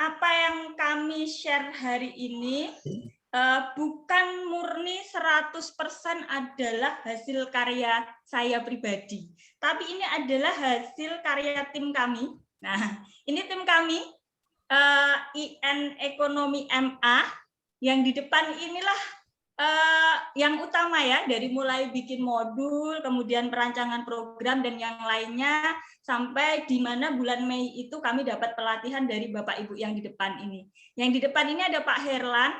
apa yang kami share hari ini bukan murni 100% adalah hasil karya saya pribadi, tapi ini adalah hasil karya tim kami. Nah, ini tim kami, IN Ekonomi MA, yang di depan inilah yang utama ya, dari mulai bikin modul, kemudian perancangan program dan yang lainnya, sampai di mana bulan Mei itu kami dapat pelatihan dari Bapak Ibu yang di depan ini. Yang di depan ini ada Pak Herlan,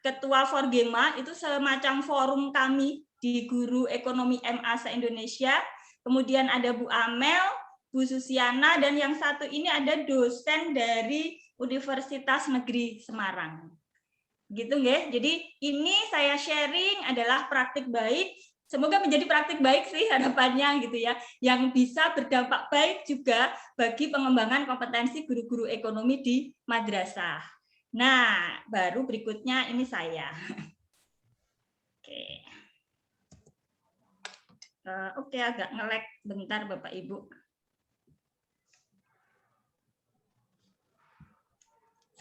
Ketua Forgema, itu semacam forum kami di Guru Ekonomi MA se-Indonesia. Kemudian ada Bu Amel, Bu Susiana, dan yang satu ini ada dosen dari Universitas Negeri Semarang. Gitu nggih. Jadi ini saya sharing adalah praktik baik. Semoga menjadi praktik baik sih harapannya gitu ya, yang bisa berdampak baik juga bagi pengembangan kompetensi guru-guru ekonomi di madrasah. Nah, baru berikutnya ini saya. Oke. Oke, agak nge-lag bentar Bapak Ibu.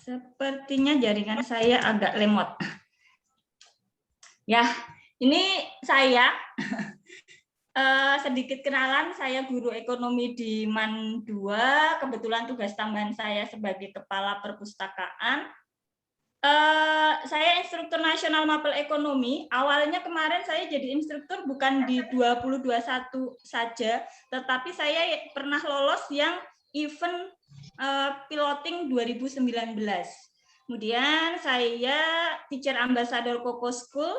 Sepertinya jaringan saya agak lemot. Ya, ini saya. Sedikit kenalan, saya guru ekonomi di MAN 2, kebetulan tugas tambahan saya sebagai kepala perpustakaan. Saya instruktur nasional mapel ekonomi. Awalnya kemarin saya jadi instruktur bukan di 2021 saja, tetapi saya pernah lolos yang event piloting 2019. Kemudian saya teacher ambassador Koko School,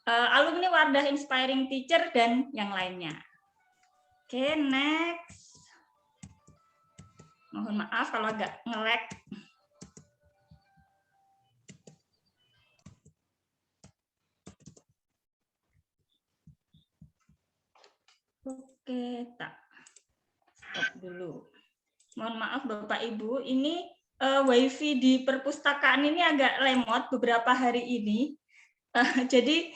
alumni Wardah Inspiring Teacher, dan yang lainnya. Oke, next. Mohon maaf kalau agak nge-lag. Oke, tak. Stop dulu. Mohon maaf Bapak Ibu, ini wifi di perpustakaan ini agak lemot beberapa hari ini. Jadi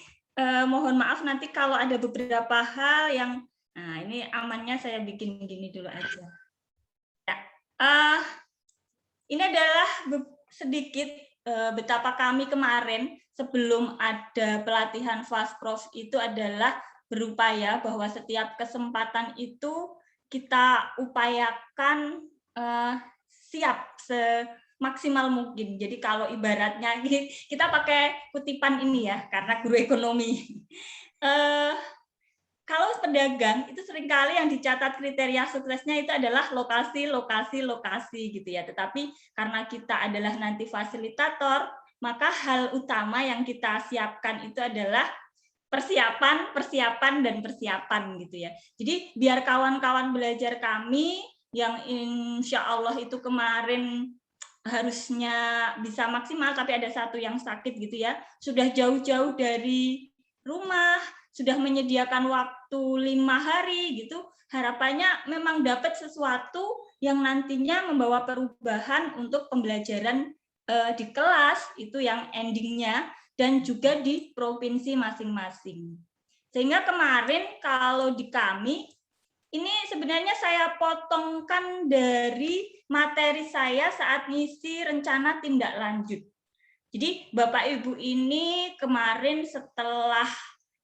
mohon maaf nanti kalau ada beberapa hal yang, nah ini amannya saya bikin gini dulu aja. Ya, ini adalah sedikit betapa kami kemarin sebelum ada pelatihan FastProf itu adalah berupaya bahwa setiap kesempatan itu kita upayakan siap semaksimal mungkin. Jadi kalau ibaratnya kita pakai kutipan ini ya, karena guru ekonomi. Kalau pedagang itu seringkali yang dicatat kriteria suksesnya itu adalah lokasi, lokasi, lokasi gitu ya. Tetapi karena kita adalah nanti fasilitator, maka hal utama yang kita siapkan itu adalah persiapan, persiapan, dan persiapan gitu ya. Jadi biar kawan-kawan belajar kami yang insya Allah itu kemarin harusnya bisa maksimal, tapi ada satu yang sakit gitu ya, sudah jauh-jauh dari rumah, sudah menyediakan waktu 5 hari gitu, harapannya memang dapat sesuatu yang nantinya membawa perubahan untuk pembelajaran di kelas, itu yang endingnya, dan juga di provinsi masing-masing. Sehingga kemarin kalau di kami, ini sebenarnya saya potongkan dari materi saya saat ngisi rencana tindak lanjut. Jadi Bapak Ibu ini kemarin setelah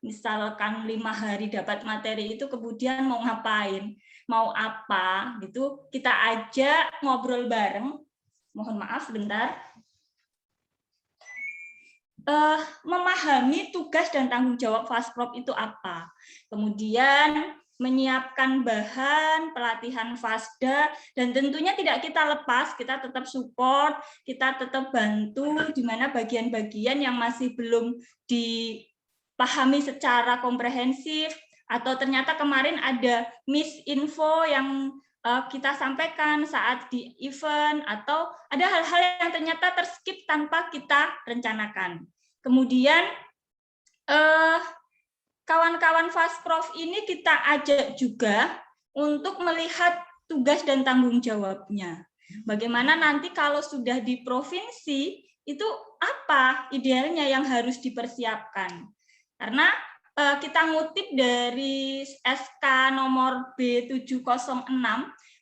misalkan 5 hari dapat materi itu kemudian mau ngapain, mau apa gitu, kita ajak ngobrol bareng. Mohon maaf sebentar. Memahami tugas dan tanggung jawab FastProf itu apa. Kemudian menyiapkan bahan pelatihan FASDA, dan tentunya tidak kita lepas, kita tetap support, kita tetap bantu di mana bagian-bagian yang masih belum dipahami secara komprehensif, atau ternyata kemarin ada misinfo yang kita sampaikan saat di event, atau ada hal-hal yang ternyata terskip tanpa kita rencanakan. Kemudian kawan-kawan FastProf ini kita ajak juga untuk melihat tugas dan tanggung jawabnya. Bagaimana nanti kalau sudah di provinsi, itu apa idealnya yang harus dipersiapkan. Karena kita ngutip dari SK nomor B706,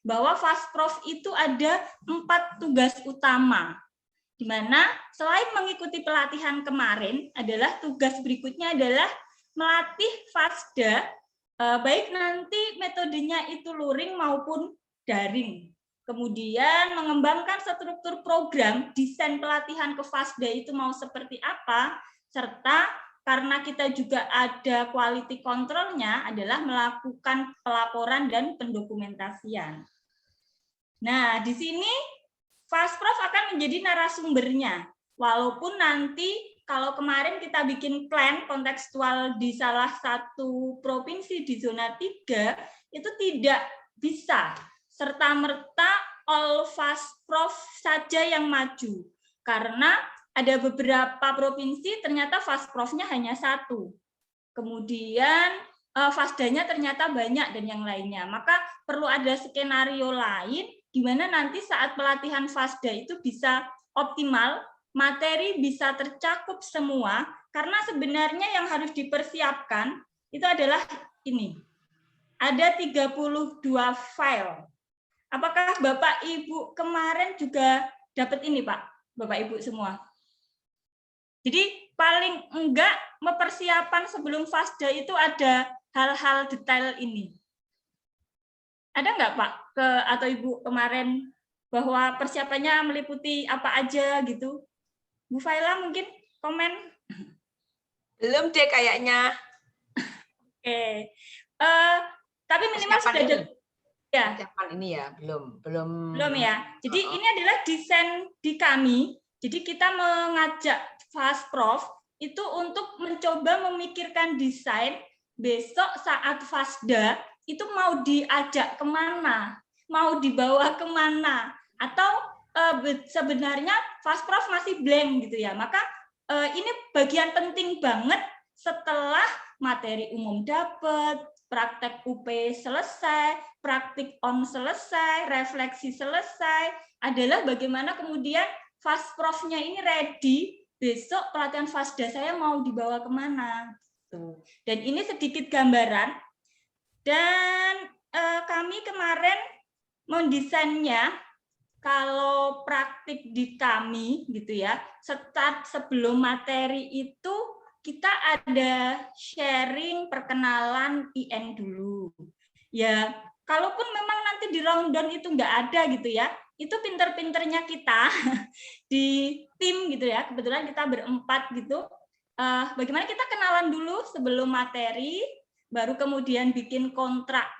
bahwa Fastprof itu ada 4 tugas utama, di mana selain mengikuti pelatihan kemarin, adalah tugas berikutnya adalah melatih Fasda, baik nanti metodenya itu luring maupun daring. Kemudian mengembangkan struktur program, desain pelatihan ke Fasda itu mau seperti apa, serta karena kita juga ada quality control-nya adalah melakukan pelaporan dan pendokumentasian. Nah, di sini Fastprof akan menjadi narasumbernya. Walaupun nanti kalau kemarin kita bikin plan kontekstual di salah satu provinsi di zona 3, itu tidak bisa serta-merta all Fastprof saja yang maju. Karena ada beberapa provinsi ternyata Fastprof-nya hanya 1. Kemudian Fasdanya ternyata banyak dan yang lainnya. Maka perlu ada skenario lain di mana nanti saat pelatihan Fasda itu bisa optimal, materi bisa tercakup semua, karena sebenarnya yang harus dipersiapkan itu adalah ini. Ada 32 file. Apakah Bapak Ibu kemarin juga dapat ini, Pak? Bapak Ibu semua. Jadi paling enggak mempersiapkan sebelum Fasda itu ada hal-hal detail ini. Ada enggak Pak atau Ibu kemarin bahwa persiapannya meliputi apa aja gitu? Bu Faila mungkin komen? Belum deh kayaknya. Oke. Tapi minimal sudah ada. Ya. Persiapan ini ya, belum ya. Jadi ini adalah desain di kami. Jadi kita mengajak Fastprof itu untuk mencoba memikirkan desain besok saat Fasda itu mau diajak kemana, mau dibawa kemana, atau sebenarnya Fastprof masih blank gitu ya. Maka ini bagian penting banget setelah materi umum dapat, praktek UP selesai, praktik on selesai, refleksi selesai, adalah bagaimana kemudian Fastprof-nya ini ready, besok pelatihan Fasda saya mau dibawa kemana. Dan ini sedikit gambaran. Dan kami kemarin mendesainnya, kalau praktik di kami gitu ya, start sebelum materi itu kita ada sharing perkenalan IN dulu. Ya, kalaupun memang nanti di rundown itu nggak ada gitu ya, itu pinter-pinternya kita di tim gitu ya, kebetulan kita berempat gitu, bagaimana kita kenalan dulu sebelum materi, baru kemudian bikin kontrak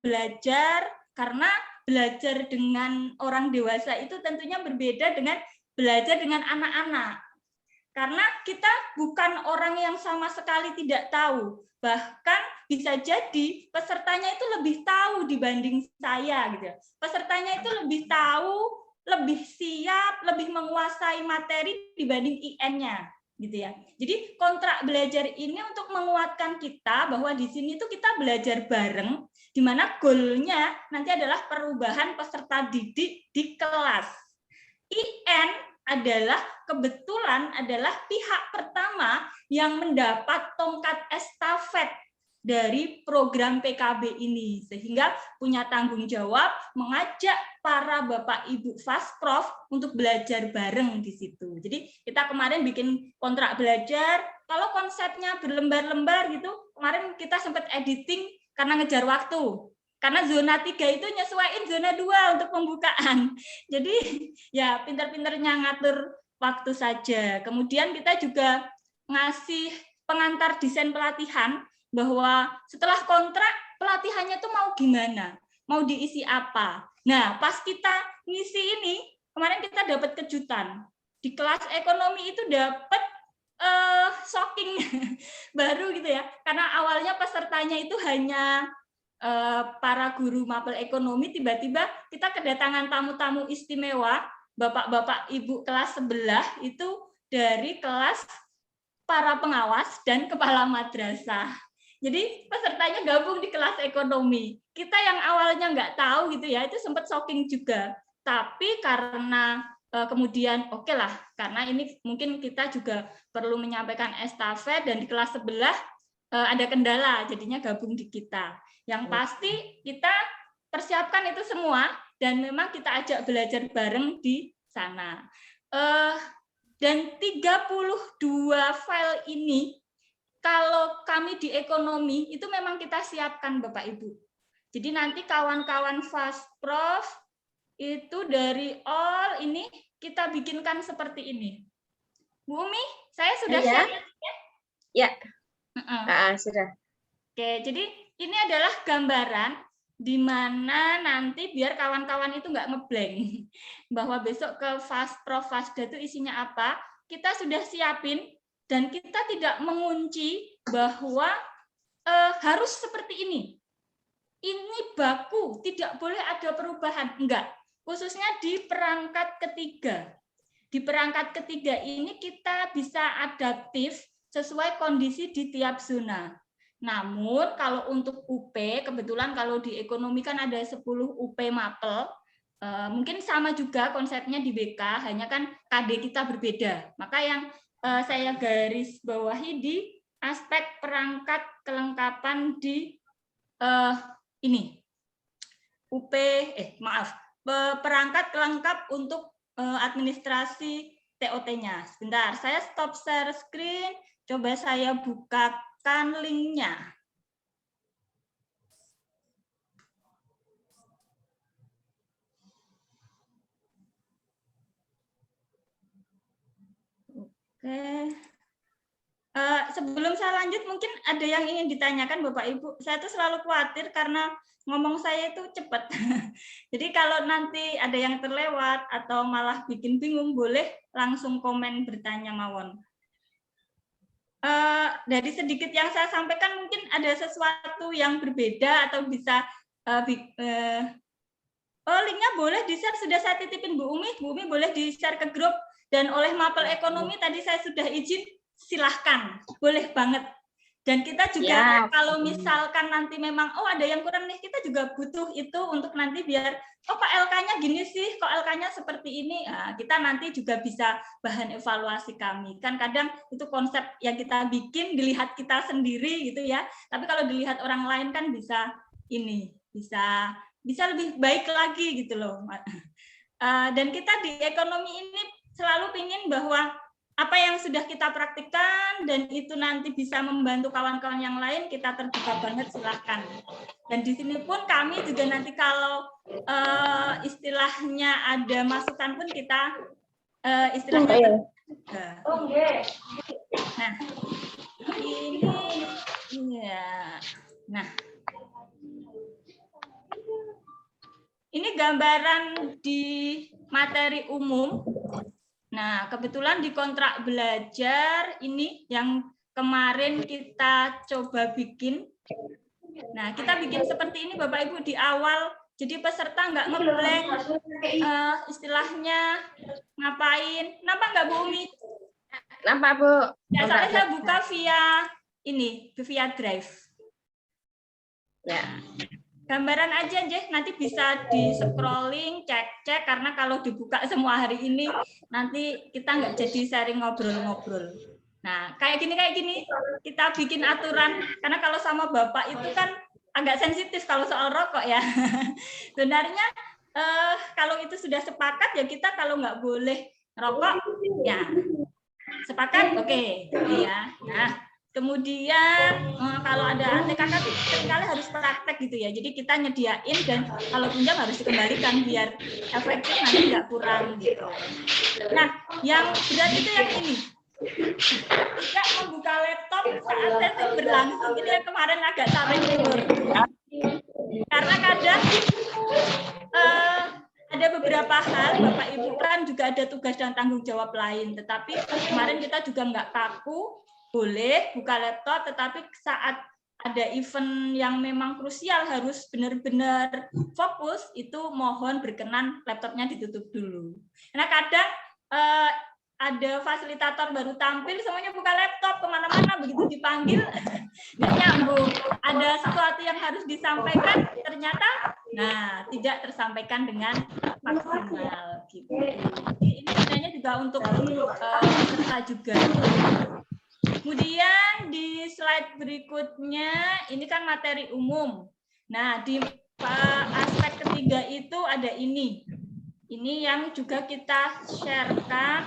belajar, karena belajar dengan orang dewasa itu tentunya berbeda dengan belajar dengan anak-anak. Karena kita bukan orang yang sama sekali tidak tahu, bahkan bisa jadi pesertanya itu lebih tahu dibanding saya gitu. Pesertanya itu lebih tahu, lebih siap, lebih menguasai materi dibanding IN-nya gitu ya. Jadi kontrak belajar ini untuk menguatkan kita bahwa di sini tuh kita belajar bareng, di mana goalnya nanti adalah perubahan peserta didik di kelas. IN adalah kebetulan adalah pihak pertama yang mendapat tongkat estafet dari program PKB ini, sehingga punya tanggung jawab mengajak para Bapak Ibu Fastprof untuk belajar bareng di situ. Jadi kita kemarin bikin kontrak belajar, kalau konsepnya berlembar-lembar gitu, kemarin kita sempat editing karena ngejar waktu. Karena zona 3 itu nyesuaiin zona 2 untuk pembukaan. Jadi ya pintar-pintarnya ngatur waktu saja. Kemudian kita juga ngasih pengantar desain pelatihan, bahwa setelah kontrak pelatihannya tuh mau gimana, mau diisi apa. Nah, pas kita ngisi ini, kemarin kita dapat kejutan. Di kelas ekonomi itu dapat shocking baru gitu ya. Karena awalnya pesertanya itu hanya para guru mapel ekonomi, tiba-tiba kita kedatangan tamu-tamu istimewa, bapak-bapak ibu kelas sebelah itu dari kelas para pengawas dan kepala madrasah. Jadi pesertanya gabung di kelas ekonomi. Kita yang awalnya nggak tahu gitu ya, itu sempat shocking juga. Tapi karena kemudian oke lah, karena ini mungkin kita juga perlu menyampaikan estafet dan di kelas sebelah ada kendala, jadinya gabung di kita. Yang pasti kita persiapkan itu semua dan memang kita ajak belajar bareng di sana. Dan 32 file ini kalau kami di ekonomi itu memang kita siapkan Bapak Ibu. Jadi nanti kawan-kawan FastProf itu dari all ini kita bikinkan seperti ini. Bu Umi, saya sudah share ya? Ya. Sudah. Oke, jadi ini adalah gambaran di mana nanti biar kawan-kawan itu nggak ngeblank bahwa besok ke FastProf Fasda itu isinya apa, kita sudah siapin dan kita tidak mengunci bahwa harus seperti ini. Ini baku, tidak boleh ada perubahan, enggak. Khususnya di perangkat ketiga. Di perangkat ketiga ini kita bisa adaptif sesuai kondisi di tiap zona. Namun kalau untuk UP, kebetulan kalau di ekonomi kan ada 10 UP Mapel, mungkin sama juga konsepnya di BK, hanya kan KD kita berbeda. Maka yang saya garis bawahi di aspek perangkat kelengkapan di ini UP, perangkat kelengkap untuk administrasi TOT-nya. Sebentar, saya stop share screen, coba saya bukakan linknya. Oke. Sebelum saya lanjut, mungkin ada yang ingin ditanyakan Bapak Ibu. Saya tuh selalu khawatir karena ngomong saya itu cepat. Jadi kalau nanti ada yang terlewat atau malah bikin bingung, boleh langsung komen bertanya mawon. Dari sedikit yang saya sampaikan mungkin ada sesuatu yang berbeda atau bisa linknya boleh di-share, sudah saya titipin Bu Umi boleh di-share ke grup, dan oleh Mapel Ekonomi tadi saya sudah izin, silahkan, boleh banget. Dan kita juga kalau misalkan nanti memang ada yang kurang nih, kita juga butuh itu untuk nanti biar kok LK-nya gini sih, kok LK-nya seperti ini, kita nanti juga bisa bahan evaluasi kami. Kan kadang itu konsep yang kita bikin dilihat kita sendiri gitu ya, tapi kalau dilihat orang lain kan bisa bisa lebih baik lagi gitu loh. Dan kita di ekonomi ini selalu ingin bahwa apa yang sudah kita praktikkan dan itu nanti bisa membantu kawan-kawan yang lain, kita terbuka banget, silahkan. Dan di sini pun kami juga nanti kalau istilahnya ada masukan pun kita istilahnya nah ini ya. Nah, ini gambaran di materi umum. Nah, kebetulan di kontrak belajar ini yang kemarin kita coba bikin. Nah, kita bikin seperti ini Bapak Ibu di awal. Jadi peserta nggak ngeblank, istilahnya ngapain. Kenapa nggak Bu Umi? Kenapa Bu? Ya, soalnya saya buka via Drive. Ya. Gambaran aja, nanti bisa di scrolling, cek karena kalau dibuka semua hari ini nanti kita nggak jadi sharing ngobrol-ngobrol. Nah, kayak gini kita bikin aturan, karena kalau sama Bapak itu kan agak sensitif kalau soal rokok ya. Sebenarnya kalau itu sudah sepakat ya kita kalau nggak boleh rokok ya sepakat, oke. Ya. Nah, kemudian kalau ada TKK seringkali harus praktek gitu ya. Jadi kita nyediain dan kalau pinjam harus dikembalikan biar efektif nanti nggak kurang gitu. Nah, yang berat itu yang ini. Tidak membuka laptop saat sesi berlangsung. Ini yang kemarin agak sampai tidur. Karena kadang ada beberapa hal, Bapak Ibu kan juga ada tugas dan tanggung jawab lain. Tetapi kemarin kita juga nggak kaku, boleh buka laptop, tetapi saat ada event yang memang krusial harus benar-benar fokus, itu mohon berkenan laptopnya ditutup dulu. Karena kadang ada fasilitator baru tampil, semuanya buka laptop kemana-mana, begitu dipanggil nggak nyambung. Ada sesuatu yang harus disampaikan, ternyata tidak tersampaikan dengan maksimal. Gitu. Ini sebenarnya juga untuk peserta juga. Kemudian di slide berikutnya, ini kan materi umum. Nah, di aspek ketiga itu ada ini. Ini yang juga kita sharekan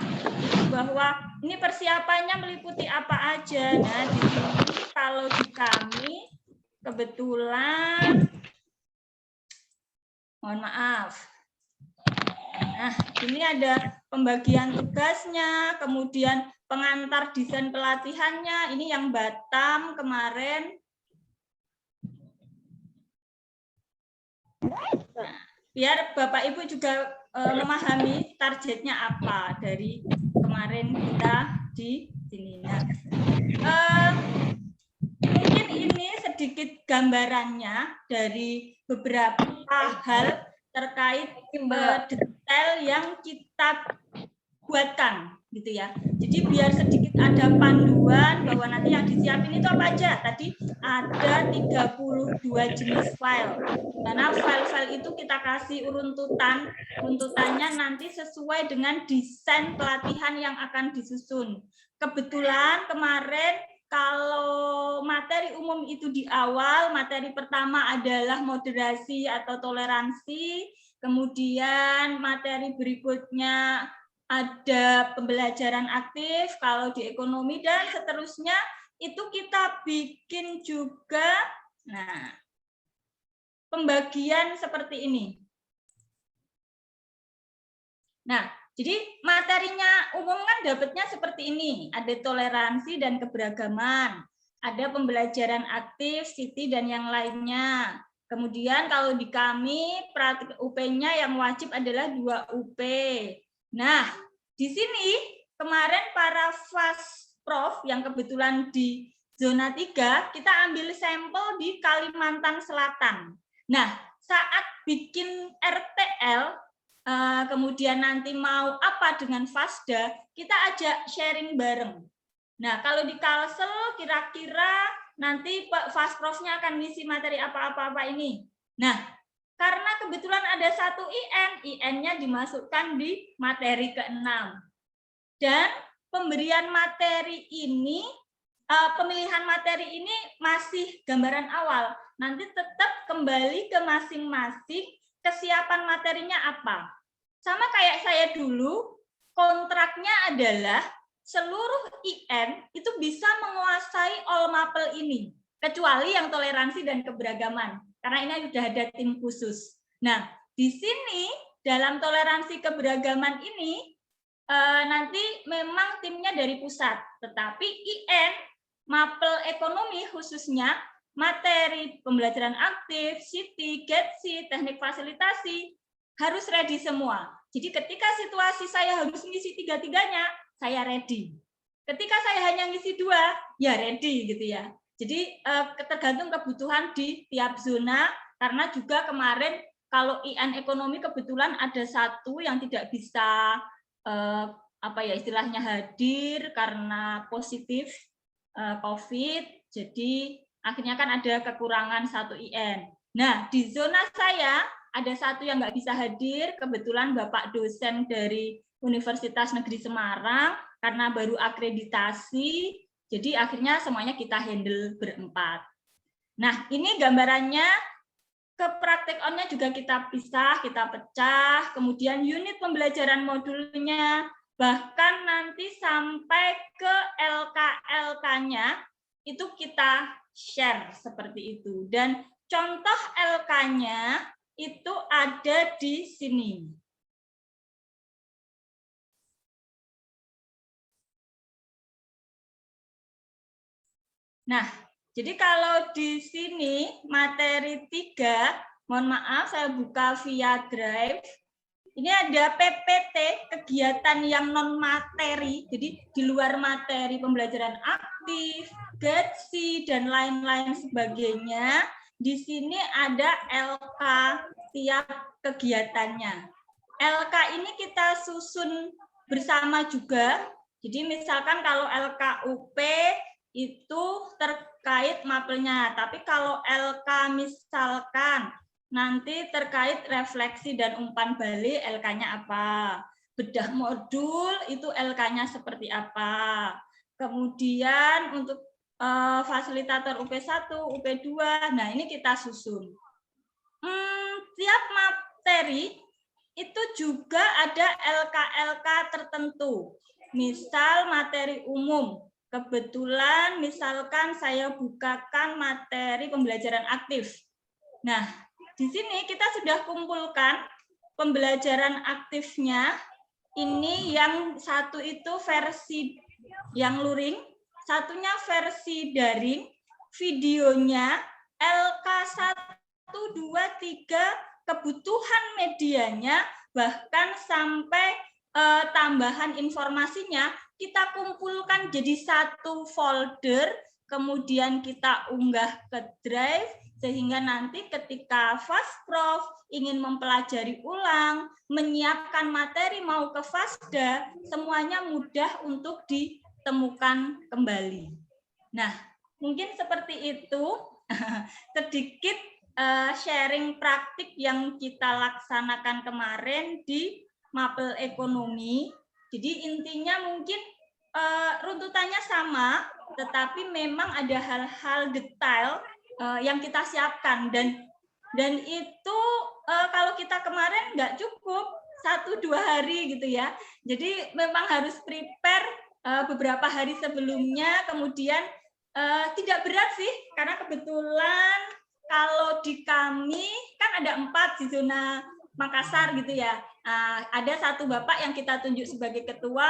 bahwa ini persiapannya meliputi apa aja. Nah, di sini kalau di kami kebetulan mohon maaf. Nah, ini ada pembagian tugasnya, kemudian pengantar desain pelatihannya. Ini yang Batam kemarin. Nah, biar Bapak Ibu juga memahami targetnya apa dari kemarin kita di sini. Nah, mungkin ini sedikit gambarannya dari beberapa hal terkait detail yang kita buatkan gitu ya. Jadi biar sedikit ada panduan bahwa nanti yang disiapin itu apa aja. Tadi ada 32 jenis file. Karena file-file itu kita kasih runtutannya nanti sesuai dengan desain pelatihan yang akan disusun. Kebetulan kemarin kalau materi umum itu di awal, materi pertama adalah moderasi atau toleransi, kemudian materi berikutnya ada pembelajaran aktif kalau di ekonomi, dan seterusnya itu kita bikin juga pembagian seperti ini. Nah, jadi materinya umum kan dapatnya seperti ini, ada toleransi dan keberagaman, ada pembelajaran aktif, Siti dan yang lainnya. Kemudian kalau di kami praktik UP-nya yang wajib adalah 2 UP. Nah, di sini kemarin para Prof yang kebetulan di zona 3, kita ambil sampel di Kalimantan Selatan. Nah, saat bikin RTL, kemudian nanti mau apa dengan FASDA, kita ajak sharing bareng. Nah, kalau di Kalsel kira-kira nanti Pak Fasprofnya akan ngisi materi apa-apa ini. Nah, karena kebetulan ada 1 IN-nya dimasukkan di materi ke-6. Dan pemberian materi ini, pemilihan materi ini masih gambaran awal. Nanti tetap kembali ke masing-masing kesiapan materinya apa. Sama kayak saya dulu, kontraknya adalah seluruh IN itu bisa menguasai all mapel ini, kecuali yang toleransi dan keberagaman, karena ini sudah ada tim khusus. Nah, di sini dalam toleransi keberagaman ini nanti memang timnya dari pusat, tetapi IN, mapel ekonomi khususnya, materi pembelajaran aktif, Siti, GETSI, teknik fasilitasi, harus ready semua. Jadi ketika situasi saya harus ngisi 3-tiganya, saya ready. Ketika saya hanya ngisi 2, ya ready gitu ya. Jadi tergantung kebutuhan di tiap zona, karena juga kemarin kalau IN ekonomi kebetulan ada 1 yang tidak bisa istilahnya hadir karena positif COVID. Jadi akhirnya kan ada kekurangan 1 IN. Nah, di zona saya ada 1 yang nggak bisa hadir, kebetulan Bapak dosen dari Universitas Negeri Semarang, karena baru akreditasi, jadi akhirnya semuanya kita handle berempat. Nah, ini gambarannya, ke praktek on-nya juga kita pisah, kita pecah, kemudian unit pembelajaran modulnya, bahkan nanti sampai ke LK-LK-nya, itu kita share seperti itu. Dan contoh LK-nya itu ada di sini. Nah, jadi kalau di sini materi 3, mohon maaf saya buka via Drive. Ini ada PPT, kegiatan yang non materi, jadi di luar materi pembelajaran aktif, GETSI dan lain-lain sebagainya. Di sini ada LK tiap kegiatannya. LK ini kita susun bersama juga. Jadi misalkan kalau LKUP itu terkait mapelnya, tapi kalau LK misalkan nanti terkait refleksi dan umpan balik, LK-nya apa? Bedah modul itu LK-nya seperti apa? Kemudian untuk fasilitator UP1, UP2, nah ini kita susun. Tiap materi itu juga ada LK-LK tertentu. Misal materi umum. Kebetulan misalkan saya bukakan materi pembelajaran aktif. Nah, di sini kita sudah kumpulkan pembelajaran aktifnya. Ini yang satu itu versi yang luring, satunya versi daring, videonya LK 1, 2, 3, kebutuhan medianya, bahkan sampai tambahan informasinya, kita kumpulkan jadi satu folder, kemudian kita unggah ke Drive, sehingga nanti ketika FastProf ingin mempelajari ulang, menyiapkan materi mau ke FASDA, semuanya mudah untuk ditemukan kembali. Nah, mungkin seperti itu sedikit sharing praktik yang kita laksanakan kemarin di Mapel Ekonomi. Jadi intinya mungkin runtutannya sama, tetapi memang ada hal-hal detail yang kita siapkan, dan itu kalau kita kemarin nggak cukup 1-2 hari gitu ya. Jadi memang harus prepare beberapa hari sebelumnya, kemudian tidak berat sih, karena kebetulan kalau di kami kan ada 4 di zona Makassar gitu ya. Ada satu bapak yang kita tunjuk sebagai ketua,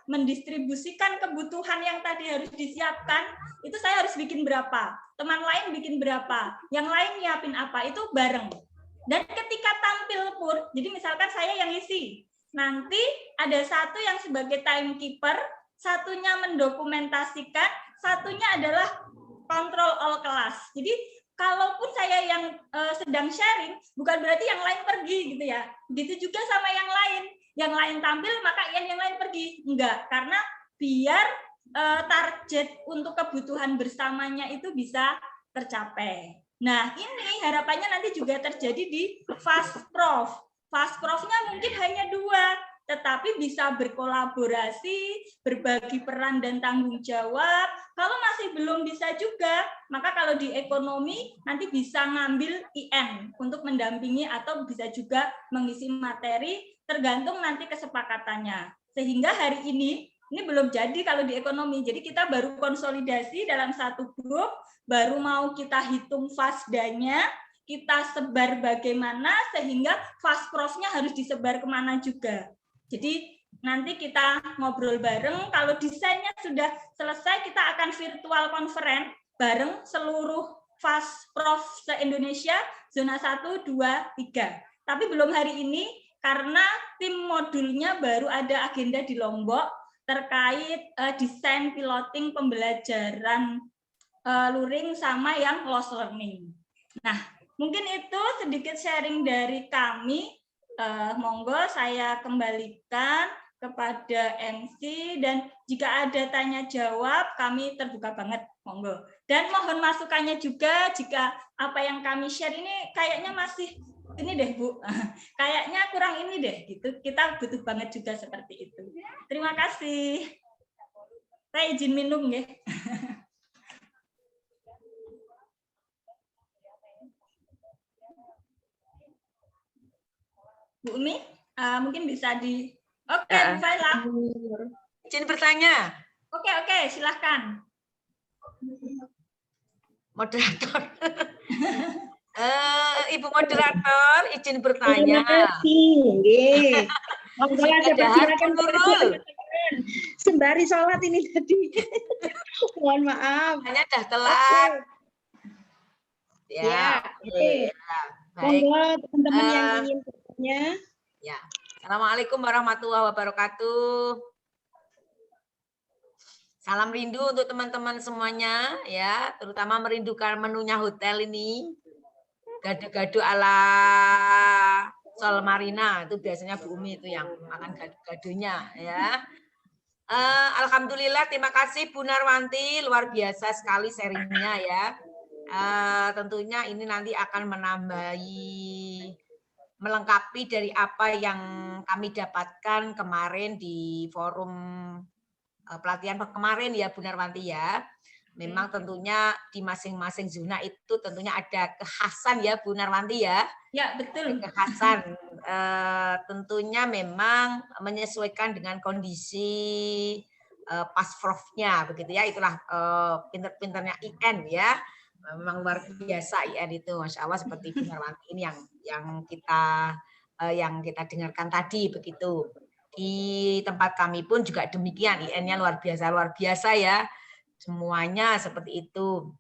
mendistribusikan kebutuhan yang tadi harus disiapkan, itu saya harus bikin berapa, teman lain bikin berapa, yang lain nyiapin apa, itu bareng. Dan ketika tampil pun, jadi misalkan saya yang isi, nanti ada satu yang sebagai timekeeper, satunya mendokumentasikan, satunya adalah kontrol all kelas. Jadi kalaupun saya yang sedang sharing, bukan berarti yang lain pergi gitu ya. Begitu juga sama yang lain tampil maka yang lain pergi. Enggak, karena biar target untuk kebutuhan bersamanya itu bisa tercapai. Nah, ini harapannya nanti juga terjadi di FastProf. FastProf-nya mungkin hanya 2, tetapi bisa berkolaborasi, berbagi peran dan tanggung jawab. Kalau masih belum bisa juga, maka kalau di ekonomi nanti bisa ngambil IN untuk mendampingi atau bisa juga mengisi materi, tergantung nanti kesepakatannya. Sehingga hari ini belum jadi kalau di ekonomi. Jadi kita baru konsolidasi dalam satu grup, baru mau kita hitung FASDA-nya, kita sebar bagaimana sehingga FastProf-nya harus disebar kemana juga. Jadi nanti kita ngobrol bareng, kalau desainnya sudah selesai kita akan virtual conference bareng seluruh FastProf se-Indonesia, zona 1, 2, 3. Tapi belum hari ini karena tim modulnya baru ada agenda di Lombok terkait desain piloting pembelajaran luring sama yang lost learning. Nah, mungkin itu sedikit sharing dari kami. Monggo saya kembalikan kepada MC, dan jika ada tanya jawab kami terbuka banget, monggo. Dan mohon masukannya juga jika apa yang kami share ini kayaknya masih ini deh Bu, kayaknya kurang ini deh gitu. Kita butuh banget juga seperti itu. Terima kasih. Saya izin minum ya. Bu Umi, mungkin bisa di... Oke, Bu Faila. Izin bertanya. Oke, silahkan. Moderator. Ibu moderator, izin bertanya. Terima kasih. Sembari sholat ini tadi. Mohon maaf. Hanya dah telat. Ya, oke. Baik. Monggo teman-teman yang ingin bertanya. Ya. Assalamualaikum warahmatullahi wabarakatuh. Salam rindu untuk teman-teman semuanya ya, terutama merindukan menunya hotel ini. Gado-gado ala Sol Marina itu biasanya Bu Umi itu yang makan gado-gadonya ya. Alhamdulillah, terima kasih Bu Narwanti, luar biasa sekali sharingnya ya. Tentunya ini nanti akan melengkapi dari apa yang kami dapatkan kemarin di forum pelatihan kemarin ya Bu Narwanti ya. memang tentunya di masing-masing zona itu tentunya ada kekhasan ya Bu Narwanti ya. Ya, betul. Kekhasan tentunya memang menyesuaikan dengan kondisi pasprofnya begitu ya. Itulah pinter-pinternya IN ya. Memang luar biasa IN itu, Masya Allah, seperti Bu Narwanti ini yang kita dengarkan tadi begitu. Di tempat kami pun juga demikian, IN-nya luar biasa ya. Semuanya seperti itu.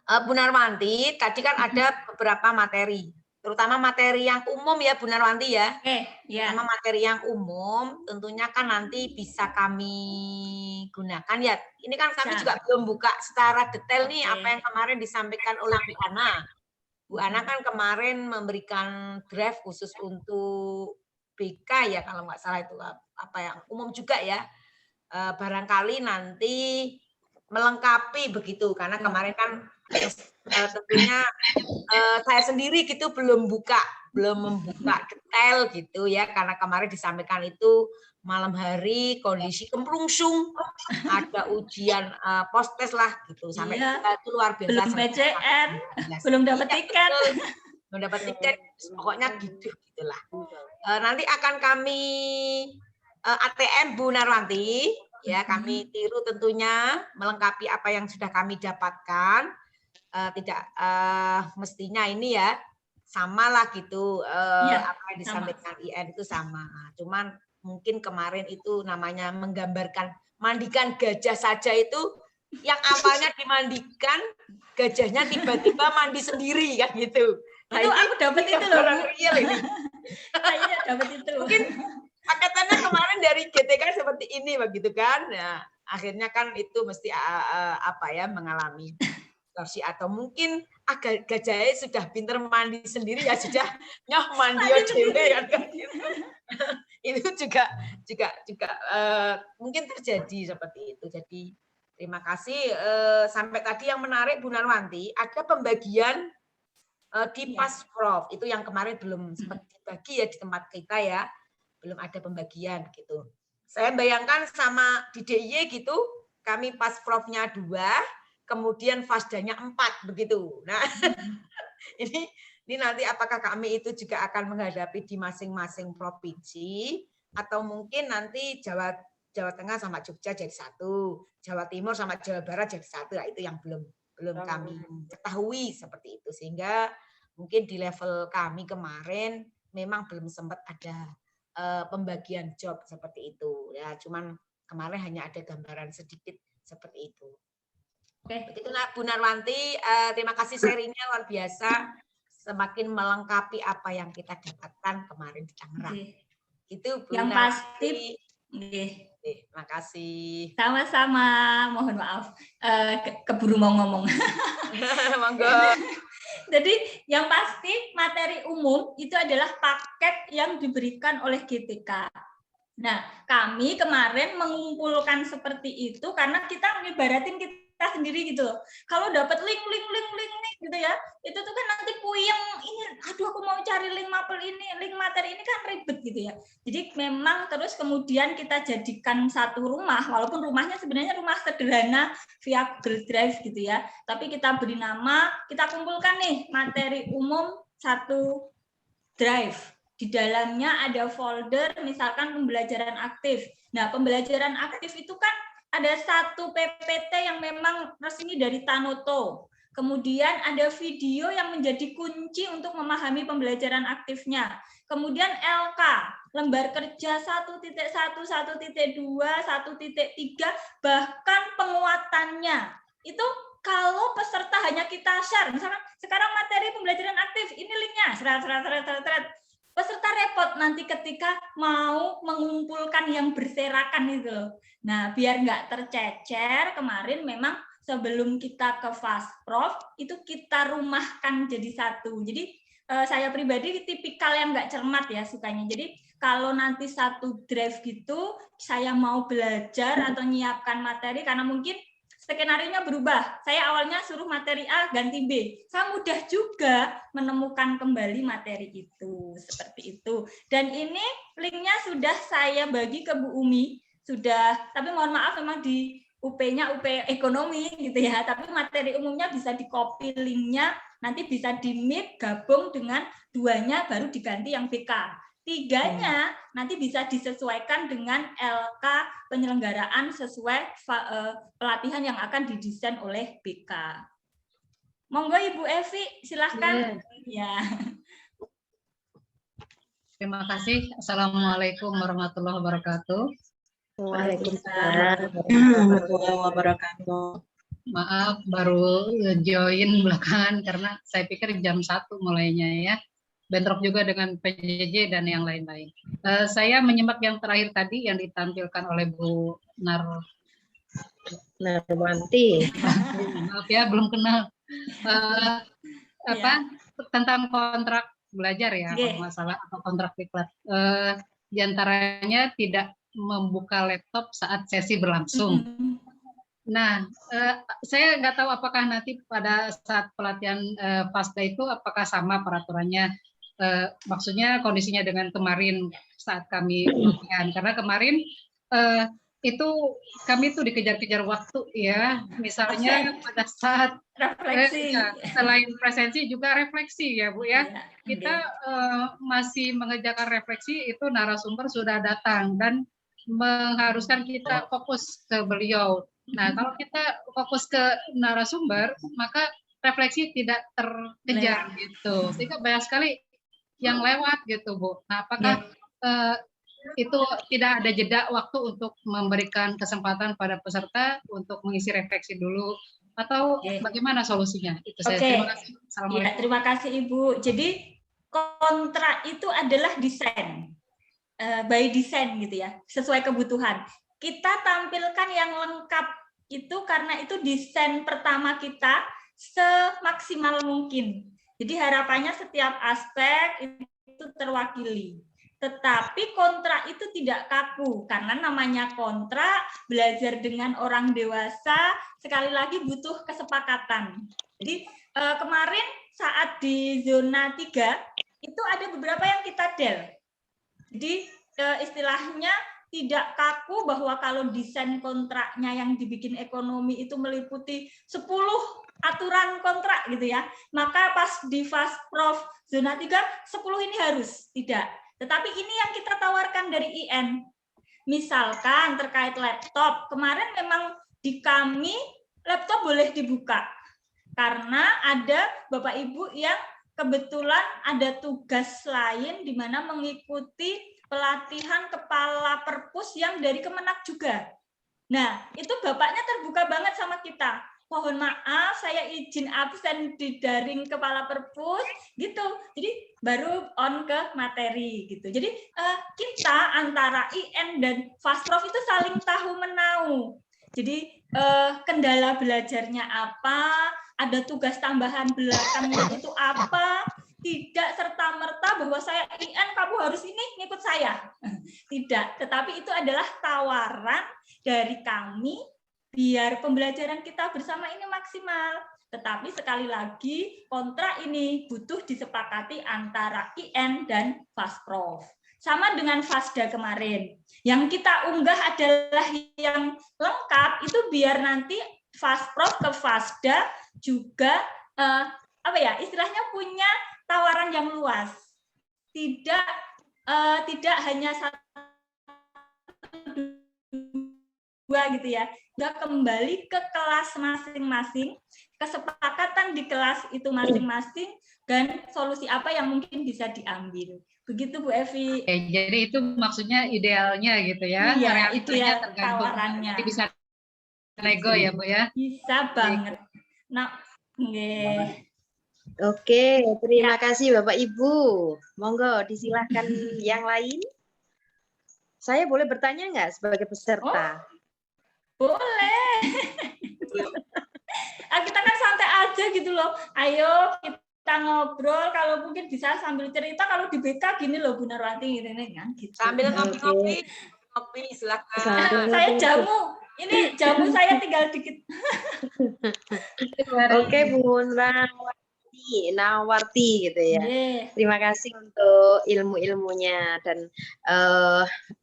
Bu Narwanti, tadi kan ada beberapa materi, terutama materi yang umum ya Bu Narwanti ya. Ya. Terutama materi yang umum, tentunya kan nanti bisa kami gunakan ya. Ini kan kami juga belum buka secara detail nih apa yang kemarin disampaikan oleh Bu Ana. Bu Ana kan kemarin memberikan draft khusus untuk BK ya, kalau nggak salah itu apa yang umum juga ya. Barangkali nanti melengkapi begitu, karena kemarin kan tentunya saya sendiri gitu belum membuka detail gitu ya, karena kemarin disampaikan itu malam hari kondisi kemplungsung, ada ujian post-test lah gitu, sampai itu luar biasa. Belum PCN, belum dapat tiket. Belum dapat tiket, pokoknya gitulah. Nanti akan kami ATM Bu Narwanti, ya kami tiru tentunya melengkapi apa yang sudah kami dapatkan. Tidak mestinya ini ya sama lah gitu, apa yang disampaikan IN itu sama. Cuman mungkin kemarin itu namanya menggambarkan mandikan gajah saja itu, yang awalnya dimandikan, gajahnya tiba-tiba mandi sendiri kan gitu. Nah, itu aku dapat itu loh. Real ini. Saya dapat itu. Mungkin paketannya kemarin dari GTK seperti ini begitu kan. Nah, akhirnya kan itu mesti mengalami torsi, atau mungkin gajahnya sudah pinter mandi sendiri ya, sudah nyoh mandi dewe kan gitu. Itu juga mungkin terjadi seperti itu. Jadi terima kasih. Sampai tadi yang menarik Bu Narwanti, ada pembagian di Pasprof itu yang kemarin belum sempat dibagi ya di tempat kita ya, belum ada pembagian gitu. Saya bayangkan sama di DIY gitu, kami Pasprofnya 2, kemudian Fasdanya 4 begitu. Nah, ini nanti apakah kami itu juga akan menghadapi di masing-masing provinsi, atau mungkin nanti Jawa Tengah sama Jogja jadi 1, Jawa Timur sama Jawa Barat jadi 1. Nah, itu yang belum kami ketahui seperti itu, sehingga mungkin di level kami kemarin memang belum sempat ada pembagian job seperti itu ya, cuman kemarin hanya ada gambaran sedikit seperti itu. Begitu Bu Narwanti, terima kasih sharingnya luar biasa, semakin melengkapi apa yang kita dapatkan kemarin di Tangerang. Itu Bu yang Narwanti. pasti. Terima kasih. Sama-sama, mohon maaf keburu mau ngomong. Monggo. Jadi yang pasti materi umum itu adalah paket yang diberikan oleh GTK. Nah, kami kemarin mengumpulkan seperti itu karena kita ngibaratin kita sendiri gitu loh. Kalau dapat link gitu ya, itu tuh kan nanti puyeng, ini aduh aku mau cari link mapel ini, link materi ini kan ribet gitu ya. Jadi memang terus kemudian kita jadikan satu rumah, walaupun rumahnya sebenarnya rumah sederhana via Google Drive gitu ya, tapi kita beri nama, kita kumpulkan nih materi umum satu drive. Di dalamnya ada folder misalkan pembelajaran aktif. Nah, pembelajaran aktif itu kan ada satu PPT yang memang resmi dari Tanoto. Kemudian ada video yang menjadi kunci untuk memahami pembelajaran aktifnya. Kemudian LK, lembar kerja 1.1, 1.2, 1.3, bahkan penguatannya. Itu kalau peserta hanya kita share, misalkan sekarang materi pembelajaran aktif, ini linknya, peserta repot nanti ketika mau mengumpulkan yang berserakan itu loh. Nah, biar nggak tercecer, kemarin memang sebelum kita ke Fastprof, itu kita rumahkan jadi satu. Jadi saya pribadi tipikal yang nggak cermat ya sukanya. Jadi kalau nanti satu drive gitu, saya mau belajar atau nyiapkan materi, karena mungkin skenario-nya berubah. Saya awalnya suruh materi A ganti B. Saya mudah juga menemukan kembali materi itu. Seperti itu. Dan ini linknya sudah saya bagi ke Bu Umi. Sudah, tapi mohon maaf memang di UP-nya UP ekonomi gitu ya, tapi materi umumnya bisa di-copy linknya, nanti bisa di-mix gabung dengan 2-nya baru diganti yang BK. 3-nya nanti bisa disesuaikan dengan LK penyelenggaraan sesuai pelatihan yang akan didesain oleh BK. Monggo Ibu Evi, silahkan. Ya. Terima kasih. Assalamualaikum warahmatullahi wabarakatuh. Waalaikumsalam warahmatullahi wabarakatuh. Maaf baru join belakangan karena saya pikir jam 1 mulainya ya. Bentrok juga dengan PJJ dan yang lain-lain. Saya menyimak yang terakhir tadi yang ditampilkan oleh Bu Narwanti. Maaf ya belum kenal. Tentang kontrak belajar ya kalau nggak salah, atau kontrak diklat. Di antaranya tidak membuka laptop saat sesi berlangsung. Nah, saya nggak tahu apakah nanti pada saat pelatihan FASDA itu apakah sama peraturannya. Maksudnya kondisinya dengan kemarin saat kami pelatihan, karena kemarin itu kami tuh dikejar-kejar waktu ya, misalnya pada saat refleksi, selain presensi juga refleksi ya Bu ya. Kita masih mengerjakan refleksi, itu narasumber sudah datang dan mengharuskan kita fokus ke beliau. Nah, kalau kita fokus ke narasumber, maka refleksi tidak terkejar gitu, sehingga banyak sekali yang lewat gitu Bu. Nah, apakah itu tidak ada jeda waktu untuk memberikan kesempatan pada peserta untuk mengisi refleksi dulu, atau bagaimana solusinya? Itu saya. Terima kasih. Ya, terima kasih Ibu. Jadi kontrak itu adalah desain, by design gitu ya, sesuai kebutuhan. Kita tampilkan yang lengkap itu karena itu desain pertama kita semaksimal mungkin. Jadi harapannya setiap aspek itu terwakili. Tetapi kontrak itu tidak kaku, karena namanya kontrak, belajar dengan orang dewasa, sekali lagi butuh kesepakatan. Jadi kemarin saat di zona 3, itu ada beberapa yang kita del. Jadi istilahnya tidak kaku bahwa kalau desain kontraknya yang dibikin ekonomi itu meliputi 10 aturan kontrak gitu ya, maka pas di FASPROF zona 3, 10 ini harus, tidak. Tetapi ini yang kita tawarkan dari IN. Misalkan terkait laptop, kemarin memang di kami laptop boleh dibuka. Karena ada Bapak Ibu yang kebetulan ada tugas lain di mana mengikuti pelatihan kepala perpus yang dari Kemenak juga. Nah, itu Bapaknya terbuka banget sama kita. Mohon maaf, saya izin absen di daring kepala perpus, gitu. Jadi baru on ke materi, gitu. Jadi kita antara IN dan FASPROF itu saling tahu menau. Jadi kendala belajarnya apa, ada tugas tambahan belakangnya itu apa, tidak serta-merta bahwa saya IN, kamu harus ini, ngikut saya. Tidak, tetapi itu adalah tawaran dari kami biar pembelajaran kita bersama ini maksimal. Tetapi sekali lagi, kontrak ini butuh disepakati antara IN dan FASPROF. Sama dengan FASDA kemarin. Yang kita unggah adalah yang lengkap, itu biar nanti FASPROF ke FASDA juga istilahnya punya tawaran yang luas. Tidak hanya satu dua gitu ya. Sudah kembali ke kelas masing-masing, kesepakatan di kelas itu masing-masing, dan solusi apa yang mungkin bisa diambil. Begitu Bu Evi. Oke, jadi itu maksudnya idealnya gitu ya. Iya, itu ya tergantung. tawarannya. Jadi bisa nego ya Bu ya. Bisa banget. Nah, Oke, terima kasih Bapak Ibu. Monggo disilahkan yang lain. Saya boleh bertanya nggak sebagai peserta? Boleh. Kita kan santai aja gitu loh. Ayo kita ngobrol, kalau mungkin bisa sambil cerita. Kalau di BK gini loh Bu Narwanti ini kan gitu. Sambil ngopi-ngopi, silakan. Saya jamu. Ini jamu saya tinggal dikit. Oke Bu Narwanti. Nawarti gitu ya. Nggih. Terima kasih untuk ilmu-ilmunya dan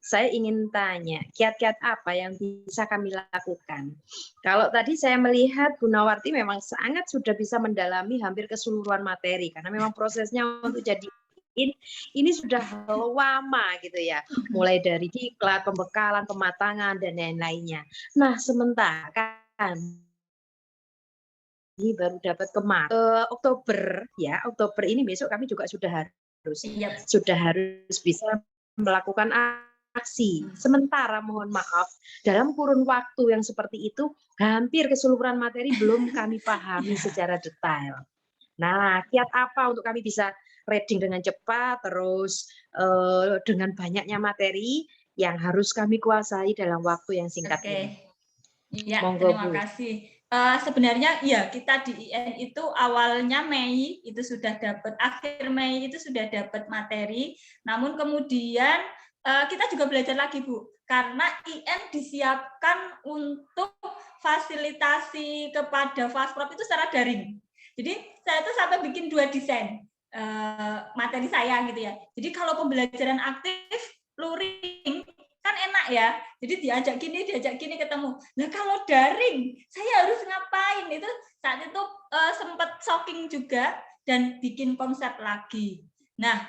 saya ingin tanya, kiat-kiat apa yang bisa kami lakukan? Kalau tadi saya melihat Bu Nawarti memang sangat sudah bisa mendalami hampir keseluruhan materi karena memang prosesnya untuk jadi ini sudah lama gitu ya, mulai dari diklat, pembekalan, pematangan dan lain-lainnya. Nah, sementara kan ini baru dapat kemarin Oktober ya, Oktober ini besok kami juga sudah harus bisa melakukan aksi. Sementara mohon maaf, dalam kurun waktu yang seperti itu hampir keseluruhan materi belum kami pahami secara detail. Nah, kiat apa untuk kami bisa reading dengan cepat, terus dengan banyaknya materi yang harus kami kuasai dalam waktu yang singkat ini. Ya, Monggo, terima Bu. kasih. Sebenarnya ya kita di IN itu awalnya Mei itu sudah dapat, akhir Mei itu sudah dapat materi, namun kemudian kita juga belajar lagi Bu, karena IN disiapkan untuk fasilitasi kepada Fastprop itu secara daring. Jadi saya tuh sampai bikin 2 desain materi saya gitu ya. Jadi kalau pembelajaran aktif luring kan enak ya, jadi diajak gini ketemu. Nah kalau daring, saya harus ngapain? Itu saat itu sempat shocking juga dan bikin konsep lagi. Nah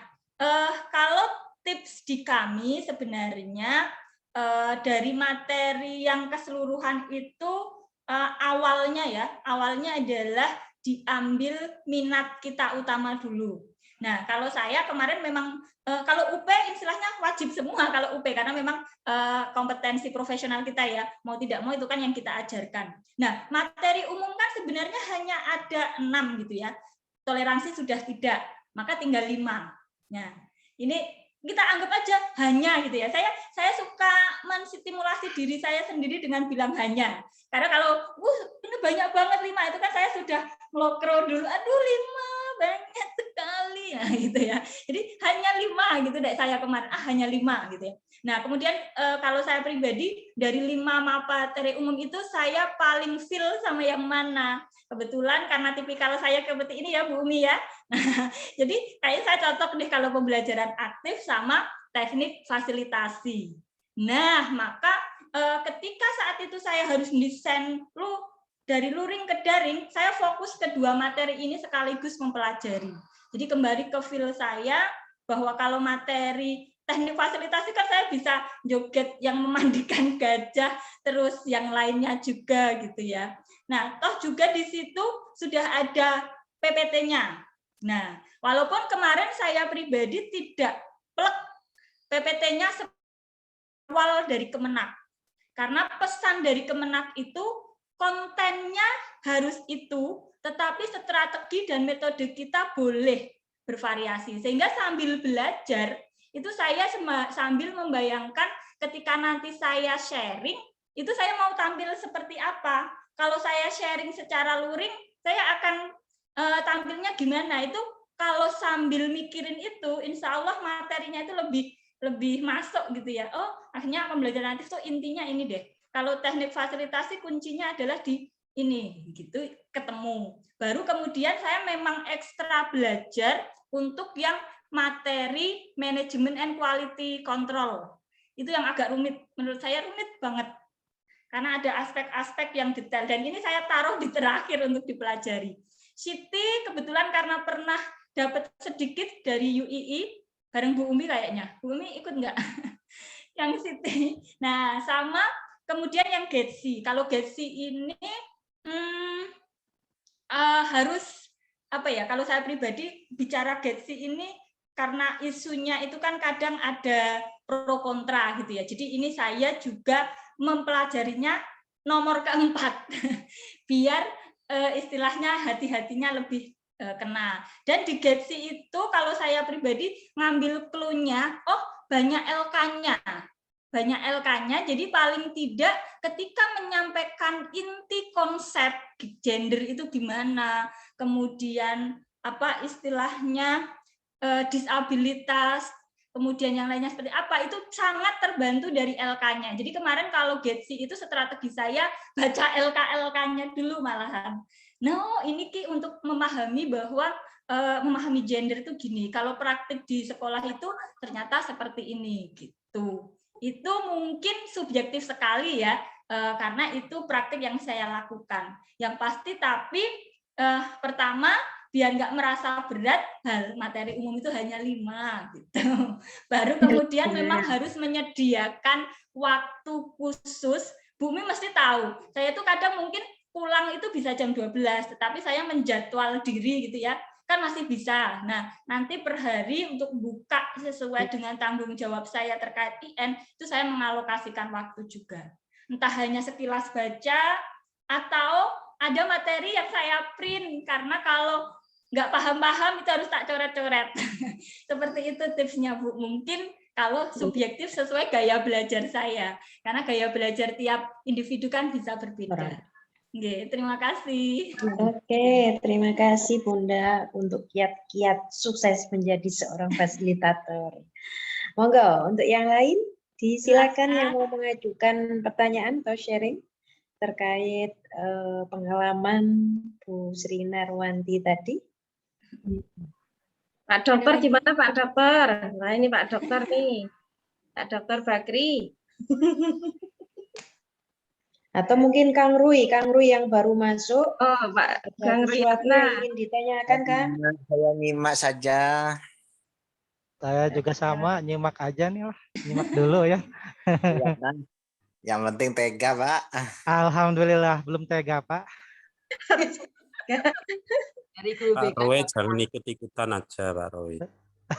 kalau tips di kami sebenarnya dari materi yang keseluruhan itu awalnya adalah diambil minat kita utama dulu. Nah, kalau saya kemarin memang kalau UP istilahnya wajib semua kalau UP karena memang kompetensi profesional kita ya, mau tidak mau itu kan yang kita ajarkan. Nah, materi umum kan sebenarnya hanya ada 6 gitu ya. Toleransi sudah tidak, maka tinggal 5. Nah, ini kita anggap aja hanya gitu ya. Saya suka menstimulasi diri saya sendiri dengan bilang hanya. Karena kalau ini banyak banget 5 itu kan saya sudah ngelokro dulu. Aduh 5 banyak sekali ya gitu ya. Jadi hanya 5 gitu deh saya kemarin. Hanya 5 gitu ya. Nah, kemudian kalau saya pribadi dari 5 materi umum itu saya paling feel sama yang mana. Kebetulan karena tipikal saya seperti ini ya Bu Umi ya. Nah, jadi kayaknya saya cocok deh kalau pembelajaran aktif sama teknik fasilitasi. Nah, maka ketika saat itu saya harus desain dari luring ke daring, saya fokus ke 2 materi ini sekaligus mempelajari. Jadi kembali ke feel saya bahwa kalau materi teknik fasilitasi kan saya bisa joget yang memandikan gajah, terus yang lainnya juga gitu ya. Nah, toh juga di situ sudah ada PPT-nya. Nah, walaupun kemarin saya pribadi tidak plek PPT-nya awal dari Kemenak. Karena pesan dari Kemenak itu kontennya harus itu, tetapi strategi dan metode kita boleh bervariasi. Sehingga sambil belajar, itu saya sambil membayangkan ketika nanti saya sharing, itu saya mau tampil seperti apa. Kalau saya sharing secara luring, saya akan tampilnya gimana. Itu kalau sambil mikirin itu, insya Allah materinya itu lebih masuk gitu ya. Oh, akhirnya pembelajaran aktif tuh intinya ini deh. Kalau teknik fasilitasi kuncinya adalah di ini gitu ketemu. Baru kemudian saya memang ekstra belajar untuk yang materi manajemen and quality control. Itu yang agak rumit, menurut saya rumit banget. Karena ada aspek-aspek yang detail dan ini saya taruh di terakhir untuk dipelajari. Siti kebetulan karena pernah dapat sedikit dari UII bareng Bu Umi kayaknya. Bu Umi ikut nggak? Yang Siti. Nah, sama kemudian yang Getsi. Kalau Getsi ini harus apa ya? Kalau saya pribadi bicara Getsi ini karena isunya itu kan kadang ada pro kontra gitu ya. Jadi ini saya juga mempelajarinya nomor keempat biar istilahnya hati-hatinya lebih kena. Dan di Getsi itu kalau saya pribadi ngambil clue-nya, oh banyak LK-nya. Banyak LK-nya, jadi paling tidak ketika menyampaikan inti konsep gender itu gimana, kemudian apa istilahnya disabilitas, kemudian yang lainnya seperti apa, itu sangat terbantu dari LK-nya. Jadi kemarin kalau Getsi itu strategi saya baca LK-LK-nya dulu malahan. No, ini Ki untuk memahami bahwa memahami gender itu gini, kalau praktik di sekolah itu ternyata seperti ini gitu. Itu mungkin subjektif sekali ya, karena itu praktik yang saya lakukan. Yang pasti tapi pertama biar nggak merasa berat, materi umum itu hanya 5 gitu. Baru kemudian memang harus menyediakan waktu khusus. Bumi mesti tahu. Saya tuh kadang mungkin pulang itu bisa jam 12, tetapi saya menjadwal diri gitu ya. Kan masih bisa. Nah, nanti per hari untuk buka sesuai dengan tanggung jawab saya terkait IN, itu saya mengalokasikan waktu juga. Entah hanya sekilas baca atau ada materi yang saya print, karena kalau nggak paham-paham itu harus tak coret-coret. Seperti itu tipsnya, Bu. Mungkin kalau subjektif sesuai gaya belajar saya, karena gaya belajar tiap individu kan bisa berbeda. Oke, terima kasih. Oke, terima kasih Bunda untuk kiat-kiat sukses menjadi seorang fasilitator. Monggo, untuk yang lain, disilakan yang mau mengajukan pertanyaan atau sharing terkait pengalaman Bu Sri Narwanti tadi. Pak Dokter, gimana Pak Dokter? Nah ini Pak Dokter nih, Pak Dokter Bakri. Atau mungkin Kang Rui yang baru masuk. Oh, Pak Kang Rui, sesuatu yang ingin ditanyakan, Kang? Saya nyimak saja. Saya juga sama, nyimak aja nih lah. Nyimak dulu ya. Yang penting tega, Pak. Alhamdulillah, belum tega, Pak. Pak Roy jangan ikut-ikutan aja, Pak Roy.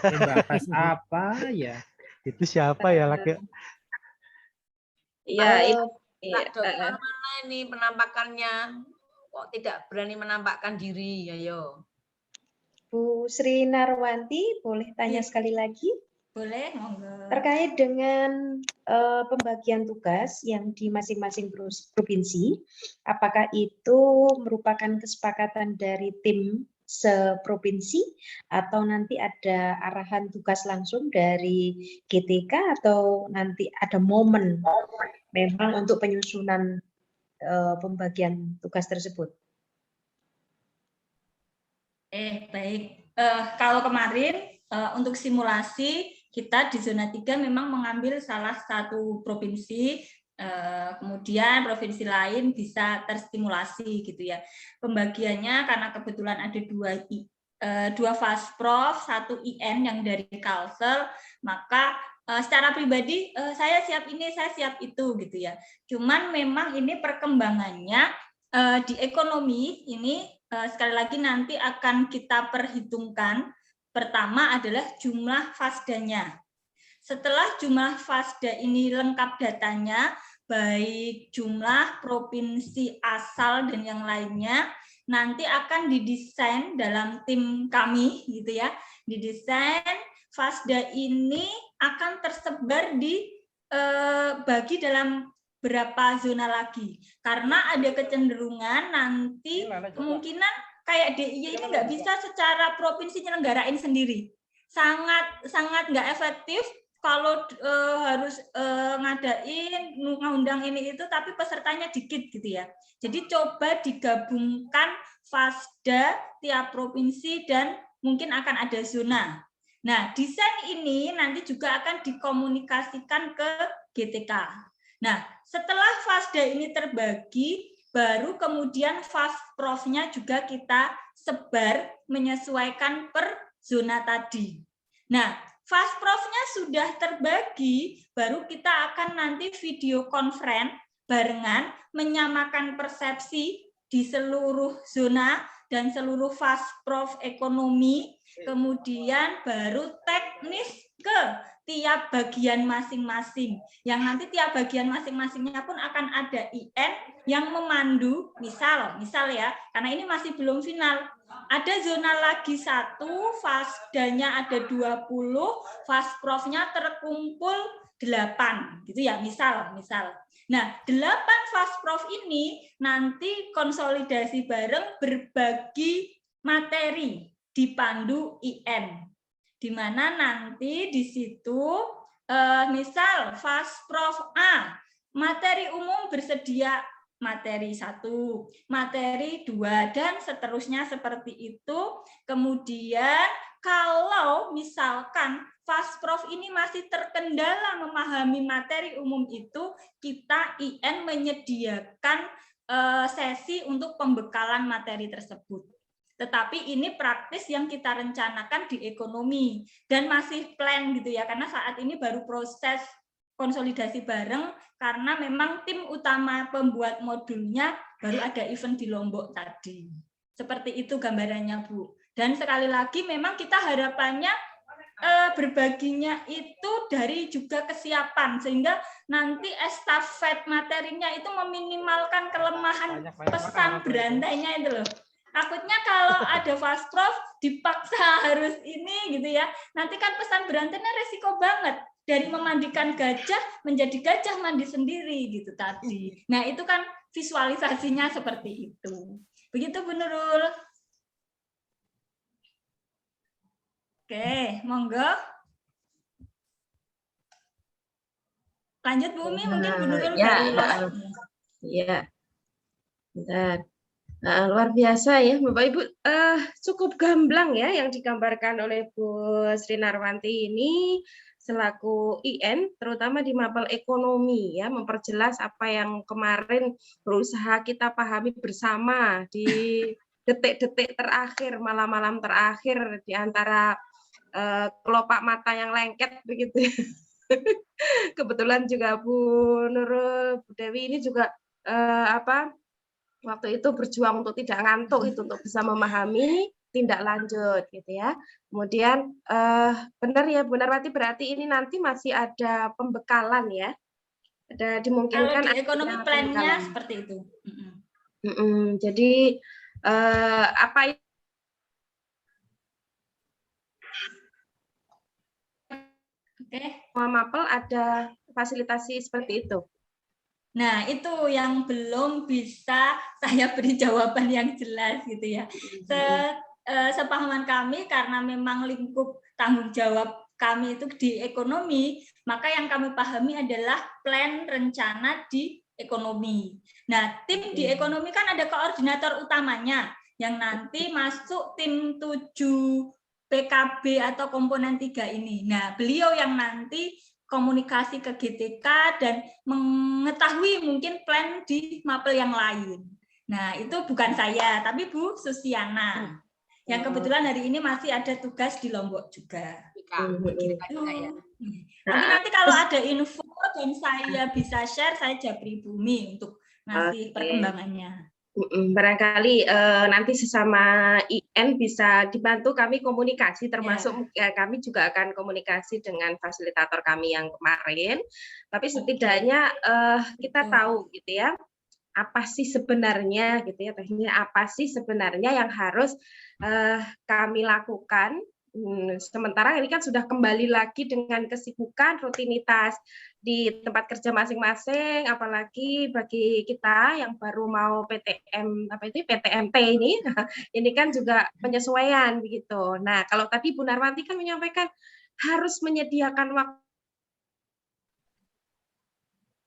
Bahas apa ya? Itu siapa ya, laki? Iya, Pak Dokter mana ini penampakannya? Kok tidak berani menampakkan diri? Ayo. Bu Sri Narwanti, boleh tanya sekali lagi? Boleh, monggo. Terkait dengan pembagian tugas yang di masing-masing provinsi, apakah itu merupakan kesepakatan dari tim seprovinsi atau nanti ada arahan tugas langsung dari GTK atau nanti ada momen memang untuk penyusunan pembagian tugas tersebut? Baik. Kalau kemarin untuk simulasi kita di zona 3 memang mengambil salah satu provinsi, kemudian provinsi lain bisa terstimulasi gitu ya. Pembagiannya karena kebetulan ada dua Fasprov, 1 IN yang dari Kalsel, maka secara pribadi saya siap ini, saya siap itu gitu ya. Cuman memang ini perkembangannya di ekonomi ini sekali lagi nanti akan kita perhitungkan. Pertama adalah jumlah fasdanya. Setelah jumlah fasda ini lengkap datanya, baik jumlah provinsi asal dan yang lainnya, nanti akan didesain dalam tim kami gitu ya. Didesain fasda ini akan tersebar bagi dalam berapa zona lagi. Karena ada kecenderungan nanti kemungkinan kayak DIY ini nggak bisa secara provinsi nyelenggarain sendiri. Sangat nggak efektif kalau harus ngadain, ngundang ini itu, tapi pesertanya dikit gitu ya. Jadi coba digabungkan fasda tiap provinsi dan mungkin akan ada zona. Nah, desain ini nanti juga akan dikomunikasikan ke GTK. Nah, setelah fasda ini terbagi, baru kemudian Fasprovnya juga kita sebar menyesuaikan per zona tadi. Nah, Fasprovnya sudah terbagi, baru kita akan nanti video conference barengan menyamakan persepsi di seluruh zona dan seluruh Fasprov ekonomi, kemudian baru teknis ke tiap bagian masing-masing. Yang nanti tiap bagian masing-masingnya pun akan ada IN yang memandu, misal ya, karena ini masih belum final. Ada zona lagi 1, fasdanya ada 20, Fasprovnya terkumpul 8, gitu ya, misal. Nah, 8 Fasprov ini nanti konsolidasi bareng berbagi materi dipandu IN. Di mana nanti di situ misal Fasprov A materi umum bersedia materi 1, materi 2, dan seterusnya seperti itu. Kemudian kalau misalkan FASPROF ini masih terkendala memahami materi umum itu, kita IN menyediakan sesi untuk pembekalan materi tersebut. Tetapi ini praktis yang kita rencanakan di ekonomi dan masih plan gitu ya, karena saat ini baru proses konsolidasi bareng karena memang tim utama pembuat modulnya baru ada event di Lombok tadi. Seperti itu gambarannya, Bu. Dan sekali lagi memang kita harapannya berbaginya itu dari juga kesiapan, sehingga nanti estafet materinya itu meminimalkan kelemahan pesan berantainya itu loh. Takutnya kalau ada FASPROF dipaksa harus ini gitu ya, nanti kan pesan berantainya resiko banget. Dari memandikan gajah menjadi gajah mandi sendiri gitu tadi. Nah itu kan visualisasinya seperti itu. Begitu Bu Nurul. Oke, monggo. Lanjut Bu Umi, mungkin Bu Nurul baru. Ya, bentar. Luar biasa ya Bapak Ibu, cukup gamblang ya yang digambarkan oleh Bu Sri Narwanti ini selaku IN, terutama di mapel ekonomi ya, memperjelas apa yang kemarin berusaha kita pahami bersama di detik-detik terakhir, malam-malam terakhir di antara kelopak mata yang lengket begitu. Kebetulan juga Bu Nurul, Bu Dewi ini juga waktu itu berjuang untuk tidak ngantuk itu untuk bisa memahami tindak lanjut gitu ya. Kemudian benar ya Bu Narwati, berarti ini nanti masih ada pembekalan ya. Ada dimungkinkan kalau di ekonomi plan-nya seperti itu. Jadi apa mapel ada fasilitasi seperti itu. Nah, itu yang belum bisa saya beri jawaban yang jelas gitu ya. Sepahaman kami karena memang lingkup tanggung jawab kami itu di ekonomi, maka yang kami pahami adalah plan rencana di ekonomi. Nah, tim di ekonomi kan ada koordinator utamanya yang nanti masuk tim 7 PKB atau komponen 3 ini. Nah, beliau yang nanti komunikasi ke GTK dan mengetahui mungkin plan di mapel yang lain. Nah, itu bukan saya, tapi Bu Susiana. Yang kebetulan hari ini masih ada tugas di Lombok juga. Nanti kalau ada info dan saya bisa share, saya japri Bumi untuk ngasih perkembangannya. Barangkali nanti sesama IN bisa dibantu kami komunikasi, termasuk kami juga akan komunikasi dengan fasilitator kami yang kemarin. Tapi setidaknya kita tahu gitu ya, apa sih sebenarnya gitu ya, teknisnya apa sih sebenarnya yang harus kami lakukan. Sementara ini kan sudah kembali lagi dengan kesibukan rutinitas di tempat kerja masing-masing, apalagi bagi kita yang baru mau PTMP ini kan juga penyesuaian begitu. Nah, kalau tadi Bu Narwanti kan menyampaikan harus menyediakan waktu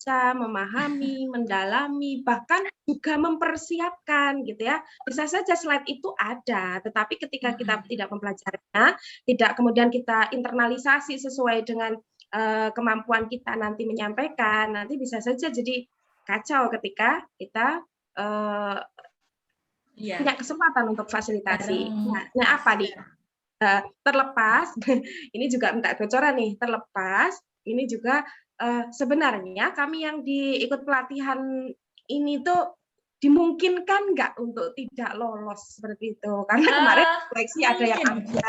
memahami, mendalami, bahkan juga mempersiapkan gitu ya. Bisa saja slide itu ada, tetapi ketika kita tidak mempelajarinya, tidak kemudian kita internalisasi sesuai dengan kemampuan kita nanti menyampaikan, nanti bisa saja jadi kacau ketika kita punya kesempatan untuk fasilitasi. Nah apa nih? Terlepas, ini juga minta bocoran nih, terlepas, ini juga sebenarnya kami yang diikut pelatihan ini tuh dimungkinkan nggak untuk tidak lolos seperti itu? Karena kemarin seleksi ada yang ambil.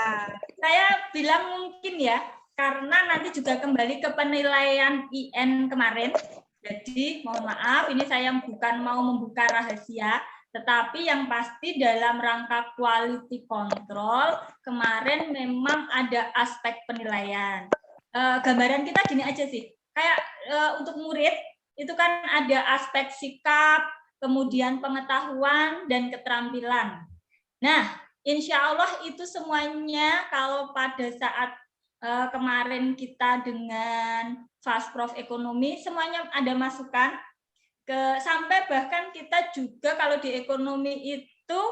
Saya bilang mungkin ya, karena nanti juga kembali ke penilaian IN kemarin. Jadi mohon maaf, ini saya bukan mau membuka rahasia, tetapi yang pasti dalam rangka quality control kemarin memang ada aspek penilaian. Gambaran kita gini aja sih. Kayak untuk murid itu kan ada aspek sikap, kemudian pengetahuan dan keterampilan. Nah, insya Allah itu semuanya kalau pada saat kemarin kita dengan FASPROF ekonomi semuanya ada masukan. sampai bahkan kita juga kalau di ekonomi itu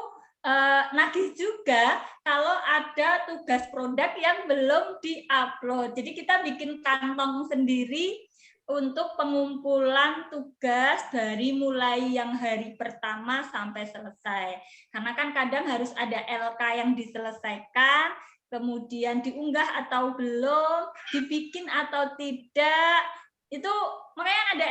nagih juga kalau ada tugas produk yang belum diupload. Jadi kita bikin kantong sendiri untuk pengumpulan tugas dari mulai yang hari pertama sampai selesai. Karena kan kadang harus ada LK yang diselesaikan, kemudian diunggah atau belum, dibikin atau tidak. Itu makanya ada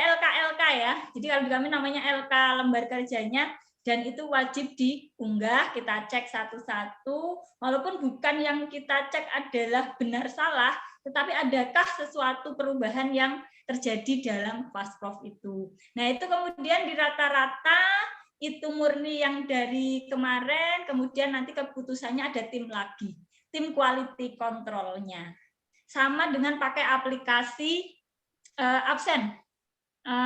LK ya. Jadi kalau di kami namanya LK lembar kerjanya, dan itu wajib diunggah, kita cek satu-satu, walaupun bukan yang kita cek adalah benar salah, tetapi adakah sesuatu perubahan yang terjadi dalam FASPROF itu. Nah, itu kemudian di rata-rata itu murni yang dari kemarin, kemudian nanti keputusannya ada tim lagi, tim quality control-nya. Sama dengan pakai aplikasi absen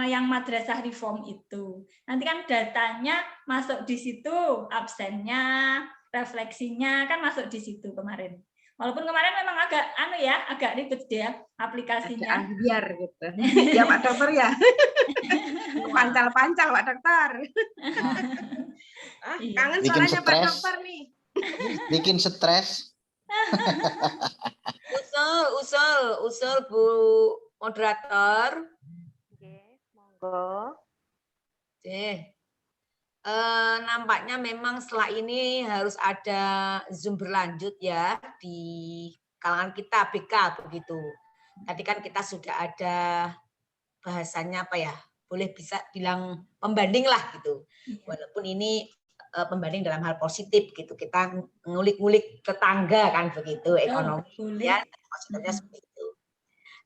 yang madrasah reform itu. Nanti kan datanya masuk di situ, absennya, refleksinya kan masuk di situ kemarin. Walaupun kemarin memang agak ribet ya aplikasinya. Biar gitu. Ya Pak Dokter ya. Pancal-pancal Pak Dokter. Kangen bikin suaranya Pak stres. Dokter nih. Bikin stres. Usul Bu moderator. Nampaknya memang setelah ini harus ada Zoom berlanjut ya di kalangan kita BK begitu. Tadi kan kita sudah ada bahasanya apa ya? Boleh bisa bilang pembanding lah gitu. Walaupun ini pembanding dalam hal positif gitu. Kita ngulik-ngulik tetangga kan begitu ekonomi ya. Maksudnya seperti itu.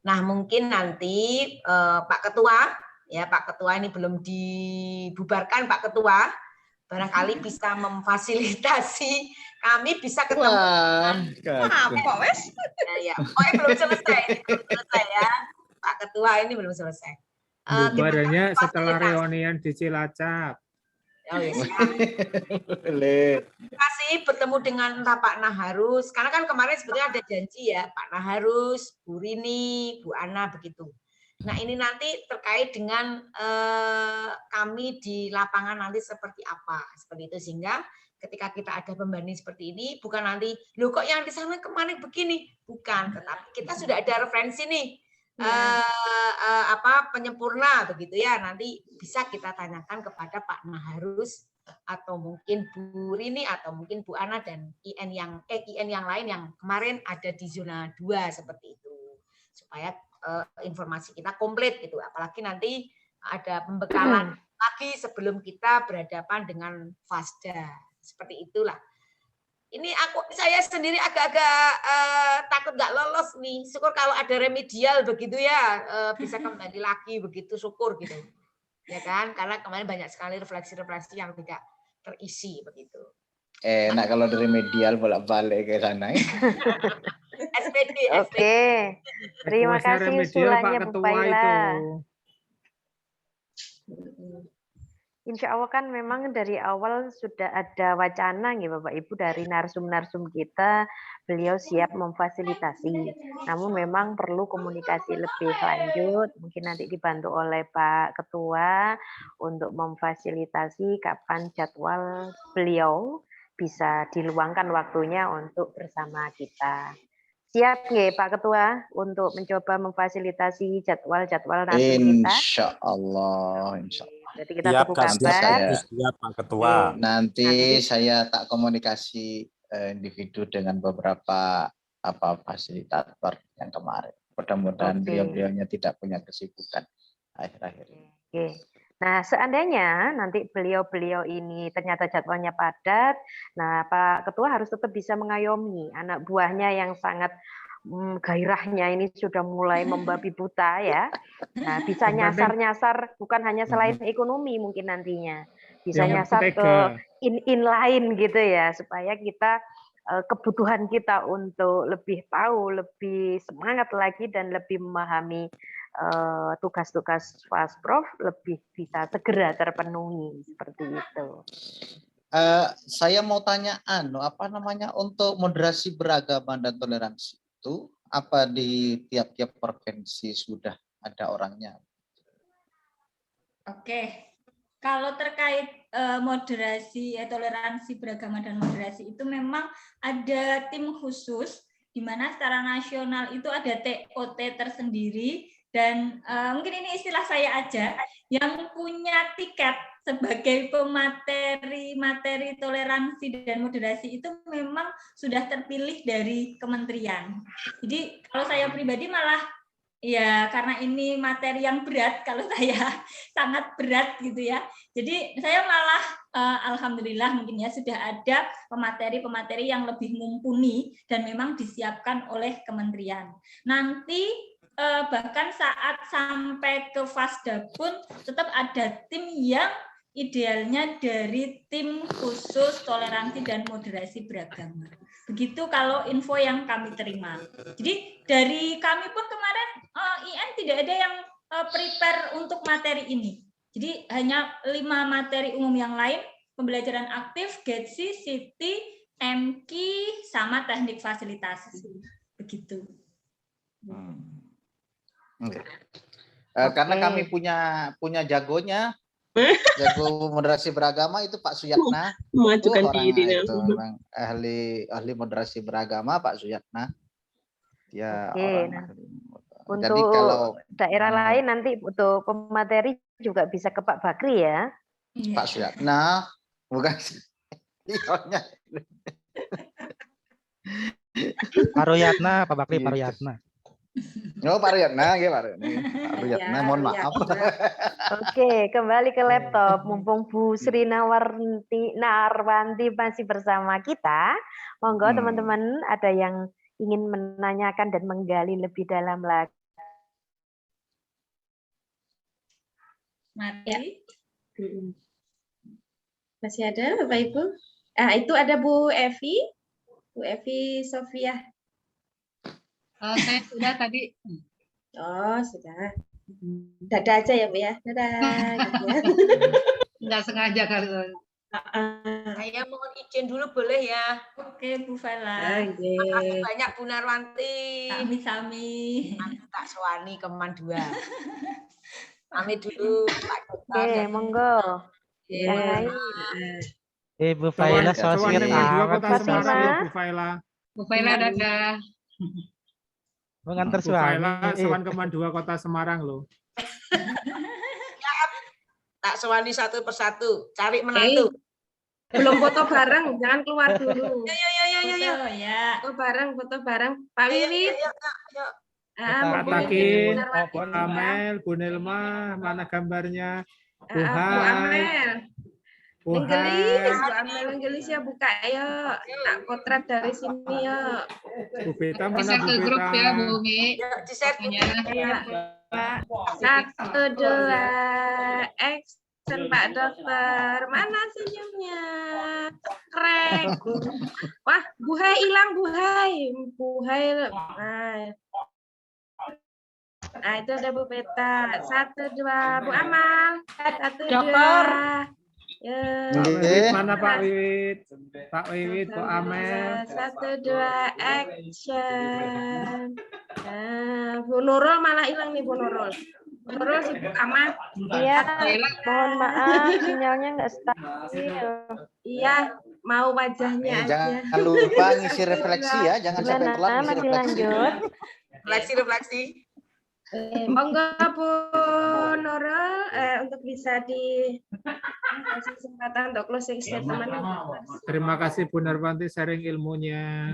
Nah, mungkin nanti Pak Ketua ini belum dibubarkan Pak Ketua, barangkali bisa memfasilitasi kami bisa ketemu. Apa wes? Ya, pokoknya belum selesai ya. Pak Ketua ini belum selesai. Bubarannya setelah reunian di Cilacap. Oh, ya, kasih bertemu dengan Pak Naharus, karena kan kemarin sebetulnya ada janji ya Pak Naharus, Bu Rini, Bu Ana begitu. Nah ini nanti terkait dengan kami di lapangan nanti seperti apa, seperti itu sehingga ketika kita ada pembanding seperti ini bukan nanti loh kok yang di sana kemarin begini, bukan, tetapi kita sudah ada referensi nih penyempurna begitu ya, nanti bisa kita tanyakan kepada Pak Naharus atau mungkin Bu Rini atau mungkin Bu Ana dan IN yang lain yang kemarin ada di zona 2 seperti itu supaya informasi kita komplit gitu, apalagi nanti ada pembekalan lagi sebelum kita berhadapan dengan FASDA seperti itulah. Ini saya sendiri agak-agak takut nggak lolos nih. Syukur kalau ada remedial begitu ya bisa kembali lagi begitu, syukur gitu ya kan, karena kemarin banyak sekali refleksi-refleksi yang tidak terisi begitu. Enak kalau ada remedial bolak-balik ke sana. SPD. Oke, terima kasih usulannya Bu Faila. Insya Allah kan memang dari awal sudah ada wacana nih Bapak Ibu dari narsum-narsum kita, beliau siap memfasilitasi. Namun memang perlu komunikasi lebih lanjut, mungkin nanti dibantu oleh Pak Ketua untuk memfasilitasi kapan jadwal beliau bisa diluangkan waktunya untuk bersama kita. Siap nggih Pak Ketua untuk mencoba memfasilitasi jadwal-jadwal narsum kita? Insya Allah. Jadi kita tunggu kabar. Siap Pak Ketua. Nanti saya tak komunikasi individu dengan beberapa fasilitator yang kemarin. Mudah-mudahan beliau-beliaunya tidak punya kesibukan akhir-akhir ini. Oke. Nah, seandainya nanti beliau-beliau ini ternyata jadwalnya padat, nah Pak Ketua harus tetap bisa mengayomi anak buahnya yang sangat gairahnya ini sudah mulai membabi buta ya. Nah, bisa nyasar-nyasar bukan hanya selain ekonomi mungkin nantinya. Bisa nyasar ke inline gitu ya, supaya kita kebutuhan kita untuk lebih tahu, lebih semangat lagi dan lebih memahami tugas-tugas FASPROF lebih bisa segera terpenuhi seperti itu. Saya mau tanya untuk moderasi beragama dan toleransi itu apa di tiap-tiap provinsi sudah ada orangnya? Oke. Kalau terkait moderasi, toleransi beragama dan moderasi itu memang ada tim khusus di mana secara nasional itu ada TOT tersendiri dan mungkin ini istilah saya aja yang punya tiket sebagai pemateri toleransi dan moderasi itu memang sudah terpilih dari kementerian. Jadi kalau saya pribadi malah ya, karena ini materi yang berat, kalau saya sangat berat gitu ya. Jadi saya malah alhamdulillah mungkin ya sudah ada pemateri-pemateri yang lebih mumpuni dan memang disiapkan oleh kementerian. Nanti bahkan saat sampai ke Fasda pun tetap ada tim yang idealnya dari tim khusus toleransi dan moderasi beragama. Begitu kalau info yang kami terima. Jadi dari kami pun kemarin IN tidak ada yang prepare untuk materi ini. Jadi hanya 5 materi umum yang lain, pembelajaran aktif, GETSI, SITI, MKI, sama teknik fasilitasi. Begitu. Karena kami punya jagonya, jago moderasi beragama itu Pak Suyatna. Mengajukan diri. Itu memang ahli moderasi beragama Pak Suyatna. Ya, orang ahli. Untuk Jadi kalau daerah lain nanti untuk pemateri juga bisa ke Pak Bakri ya. Pak Suyatna, bukan Pak Ruyatna, Pak Bakri, Pak Ruyatna. Oh, Pak Ruyatna, ya Pak Ruyatna, mohon maaf. Oke, kembali ke laptop. Mumpung Bu Sri Narwanti masih bersama kita, monggo teman-teman ada yang ingin menanyakan dan menggali lebih dalam lagi. Mari. Masih ada Bapak Ibu? Itu ada Bu Evi Sofia. Saya sudah tadi. Oh, sudah. Dadah aja ya, Bu ya. Dadah. Gitu ya. Nggak sengaja kali. Saya mohon izin dulu boleh ya? Oke, Bu Fela. Makasih banyak Bu Narwanti. Sami-sami. Tak sewani keman 2. Kami dulu. Oke, monggo. Yang lain. Bu Faila sosial Bu Faila dadah. Mengantar Bu Faila suami. Sewan Keman 2 Kota Semarang loh. Tak sewani satu persatu. Cari menantu. Belum foto bareng, jangan keluar dulu. Ya. Foto bareng. Pak Wiwit. Pak Takin, Bu Amel, Bu Nilma, mana gambarnya? Bu Amel. Menggelis ya, buka ya. Tak potret dari sini ya. Bu Beta mana Bisa Bu ke grup Beta? ya, Bu Umi. Di setnya. 1, 2, action Pak Dokter. Mana senyumnya? Keren. Wah, Buhai hilang, Buhai. Nah, itu ada Bu Beta. 1, 2, Bu Amal. 1, 2. Ya. Mana Pak Wiwit? Pak Wiwit, Bu Amel. 1, 2, action. Bu Nurul malah hilang nih, Bu Nurul. Bu Nurul sibuk amat. Iya, mohon maaf sinyalnya nggak stabil. Iya, mau wajahnya aja. Jangan lupa ngisi refleksi ya, jangan sampai telat ngisi Masih refleksi. lanjut. Refleksi. Monggo Bu Nurul untuk bisa dikasih kesempatan untuk closing statement. Terima kasih Bu Narwanti sharing ilmunya.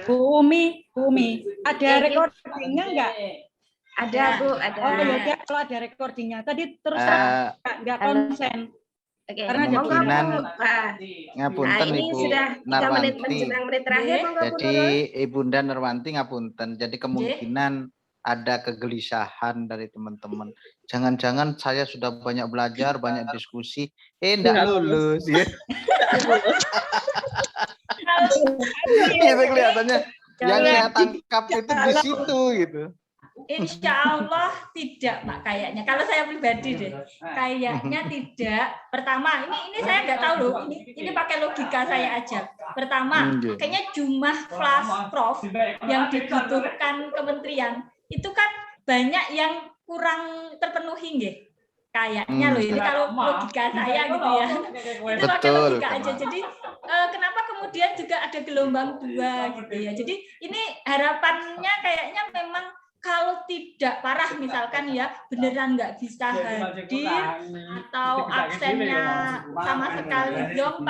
Bu Umi, ada recordingnya enggak? Ada Bu, ada. Oh ya udah, kalau ada recordingnya. Tadi terus nggak konsen. Karena kemungkinan ngapunten ini Ibu sudah 3 menit menjelang menit terakhir. Jadi Ibunda Narwanti ngapunten. Jadi kemungkinan ada kegelisahan dari teman-teman. Jangan-jangan saya sudah banyak belajar, banyak diskusi, enggak lulus. Ya. Itu kelihatannya yang saya tangkap itu di situ gitu. Insya Allah tidak, Pak, kayaknya. Kalau saya pribadi deh, kayaknya tidak. Pertama, ini saya nggak tahu loh. Ini pakai logika saya aja. Pertama, kayaknya jumlah flash prof yang dibutuhkan kementerian itu kan banyak yang kurang terpenuhi nggih. Kayaknya loh ini kalau logika saya gitu ya. Itu pakai logika aja. Jadi kenapa kemudian juga ada gelombang 2 gitu ya. Jadi ini harapannya kayaknya memang kalau tidak parah misalkan ya beneran nggak bisa hadir atau absennya sama sekali dong.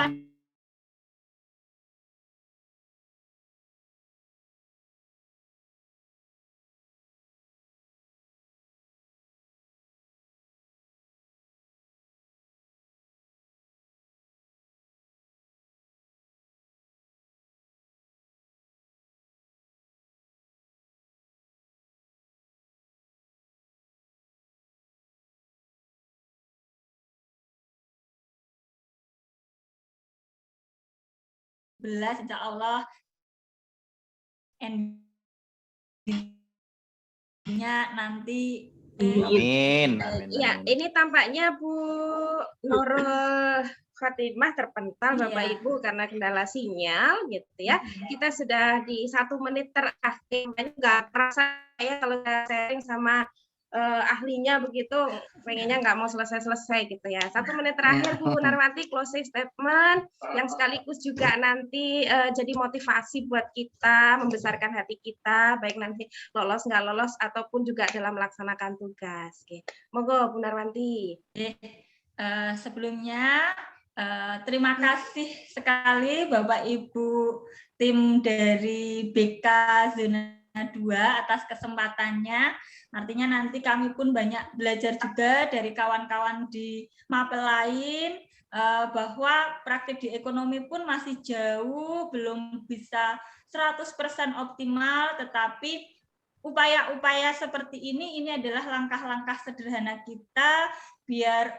Belas insya Allah endingnya nanti Amin. Ya, ini tampaknya Bu Nurul Fatimah terpental Bapak Ibu karena kendala sinyal gitu ya. Kita sudah di 1 menit terakhir, nggak terasa ya kalau saya sharing sama ahlinya begitu, pengennya nggak mau selesai-selesai gitu ya. 1 menit terakhir Bu Narwati, closing statement yang sekaligus juga nanti jadi motivasi buat kita, membesarkan hati kita, baik nanti lolos nggak lolos ataupun juga dalam melaksanakan tugas. Oke. Monggo Bu Narwati. Sebelumnya terima kasih sekali Bapak Ibu tim dari BK Zona 2 atas kesempatannya. Artinya nanti kami pun banyak belajar juga dari kawan-kawan di Mapel lain bahwa praktik di ekonomi pun masih jauh, belum bisa 100% optimal, tetapi upaya-upaya seperti ini adalah langkah-langkah sederhana kita biar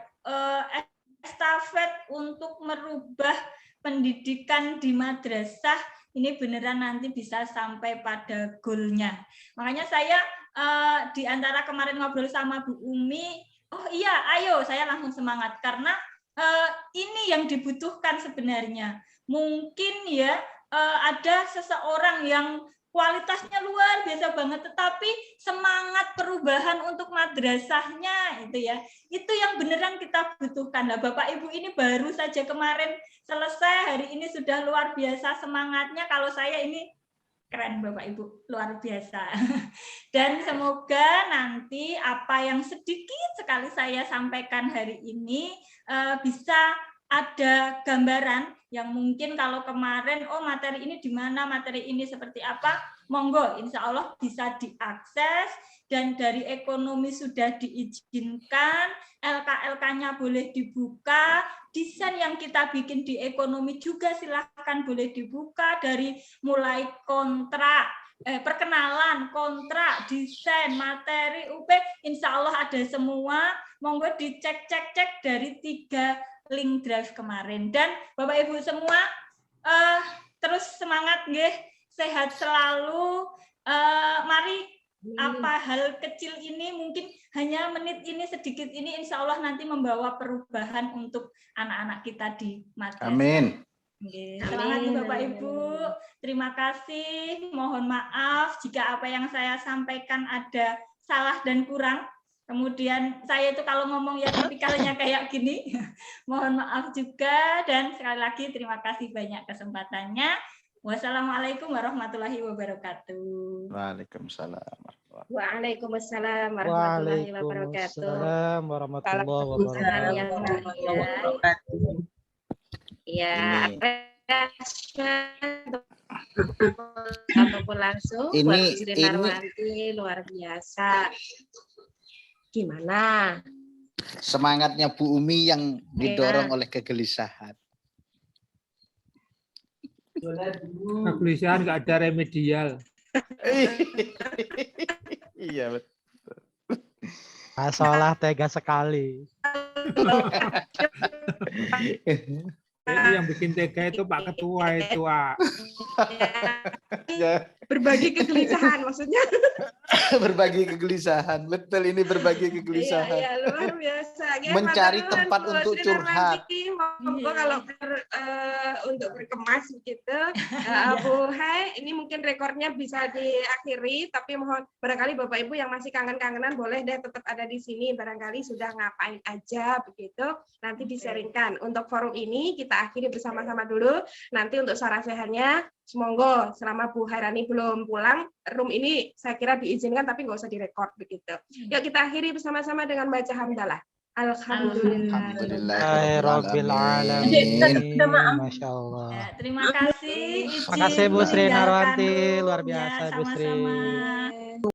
estafet untuk merubah pendidikan di madrasah ini beneran nanti bisa sampai pada goalnya. Makanya saya di antara kemarin ngobrol sama Bu Umi, oh iya, ayo saya langsung semangat karena ini yang dibutuhkan sebenarnya. Mungkin ya ada seseorang yang kualitasnya luar biasa banget, tetapi semangat perubahan untuk madrasahnya itu ya, itu yang beneran kita butuhkan. Nah, Bapak Ibu ini baru saja kemarin selesai, hari ini sudah luar biasa semangatnya. Kalau saya ini keren Bapak Ibu, luar biasa. Dan semoga nanti apa yang sedikit sekali saya sampaikan hari ini bisa ada gambaran yang mungkin kalau kemarin, oh materi ini di mana, materi ini seperti apa, monggo insya Allah bisa diakses, dan dari ekonomi sudah diizinkan, LK-LK-nya boleh dibuka, desain yang kita bikin di ekonomi juga silahkan boleh dibuka, dari mulai kontrak, perkenalan, kontrak, desain, materi, UP, insya Allah ada semua, monggo dicek-cek dari 3 link drive kemarin. Dan Bapak Ibu semua terus semangat nggih, sehat selalu. Mari apa hal kecil ini mungkin hanya menit ini sedikit ini insya Allah nanti membawa perubahan untuk anak-anak kita di madrasah. Amin. Semangat Bapak Ibu. Terima kasih. Mohon maaf jika apa yang saya sampaikan ada salah dan kurang. Kemudian saya itu kalau ngomong ya tipikalnya kayak gini. Mohon maaf juga, dan sekali lagi terima kasih banyak kesempatannya. Wassalamualaikum warahmatullahi wabarakatuh. Waalaikumsalam. Waalaikumsalam warahmatullahi wabarakatuh. Waalaikumsalam warahmatullahi wabarakatuh. Ya, ataupun langsung buat Sri Narwanti luar biasa. Gimana? Semangatnya Bu Umi yang didorong oleh kegelisahan. Kegelisahan nggak ada remedial. Iya betul. Masalah tega sekali. Itu yang bikin tega itu Pak Ketua itu. Berbagi kegelisahan maksudnya. Berbagi kegelisahan. Betul, ini berbagi kegelisahan. Iya, luar biasa. Ya, Mencari tempat untuk curhat. Monggo kalau untuk berkemas begitu. Bu Hai, ini mungkin rekornya bisa diakhiri, tapi mohon barangkali Bapak Ibu yang masih kangen-kangenan boleh deh tetap ada di sini. Barangkali sudah ngapain aja begitu. Nanti di-sharingkan. Untuk forum ini kita akhiri bersama-sama dulu. Nanti untuk sarasehannya, semoga selama Bu Hairani belum pulang, room ini saya kira diizinkan tapi nggak usah direkord begitu. Yuk kita akhiri bersama-sama dengan baca hamdalah. Alhamdulillahirabbil alamin. Masya Allah. Terima kasih. Terima kasih Bu Sri Narwanti, luar biasa Bu Sri.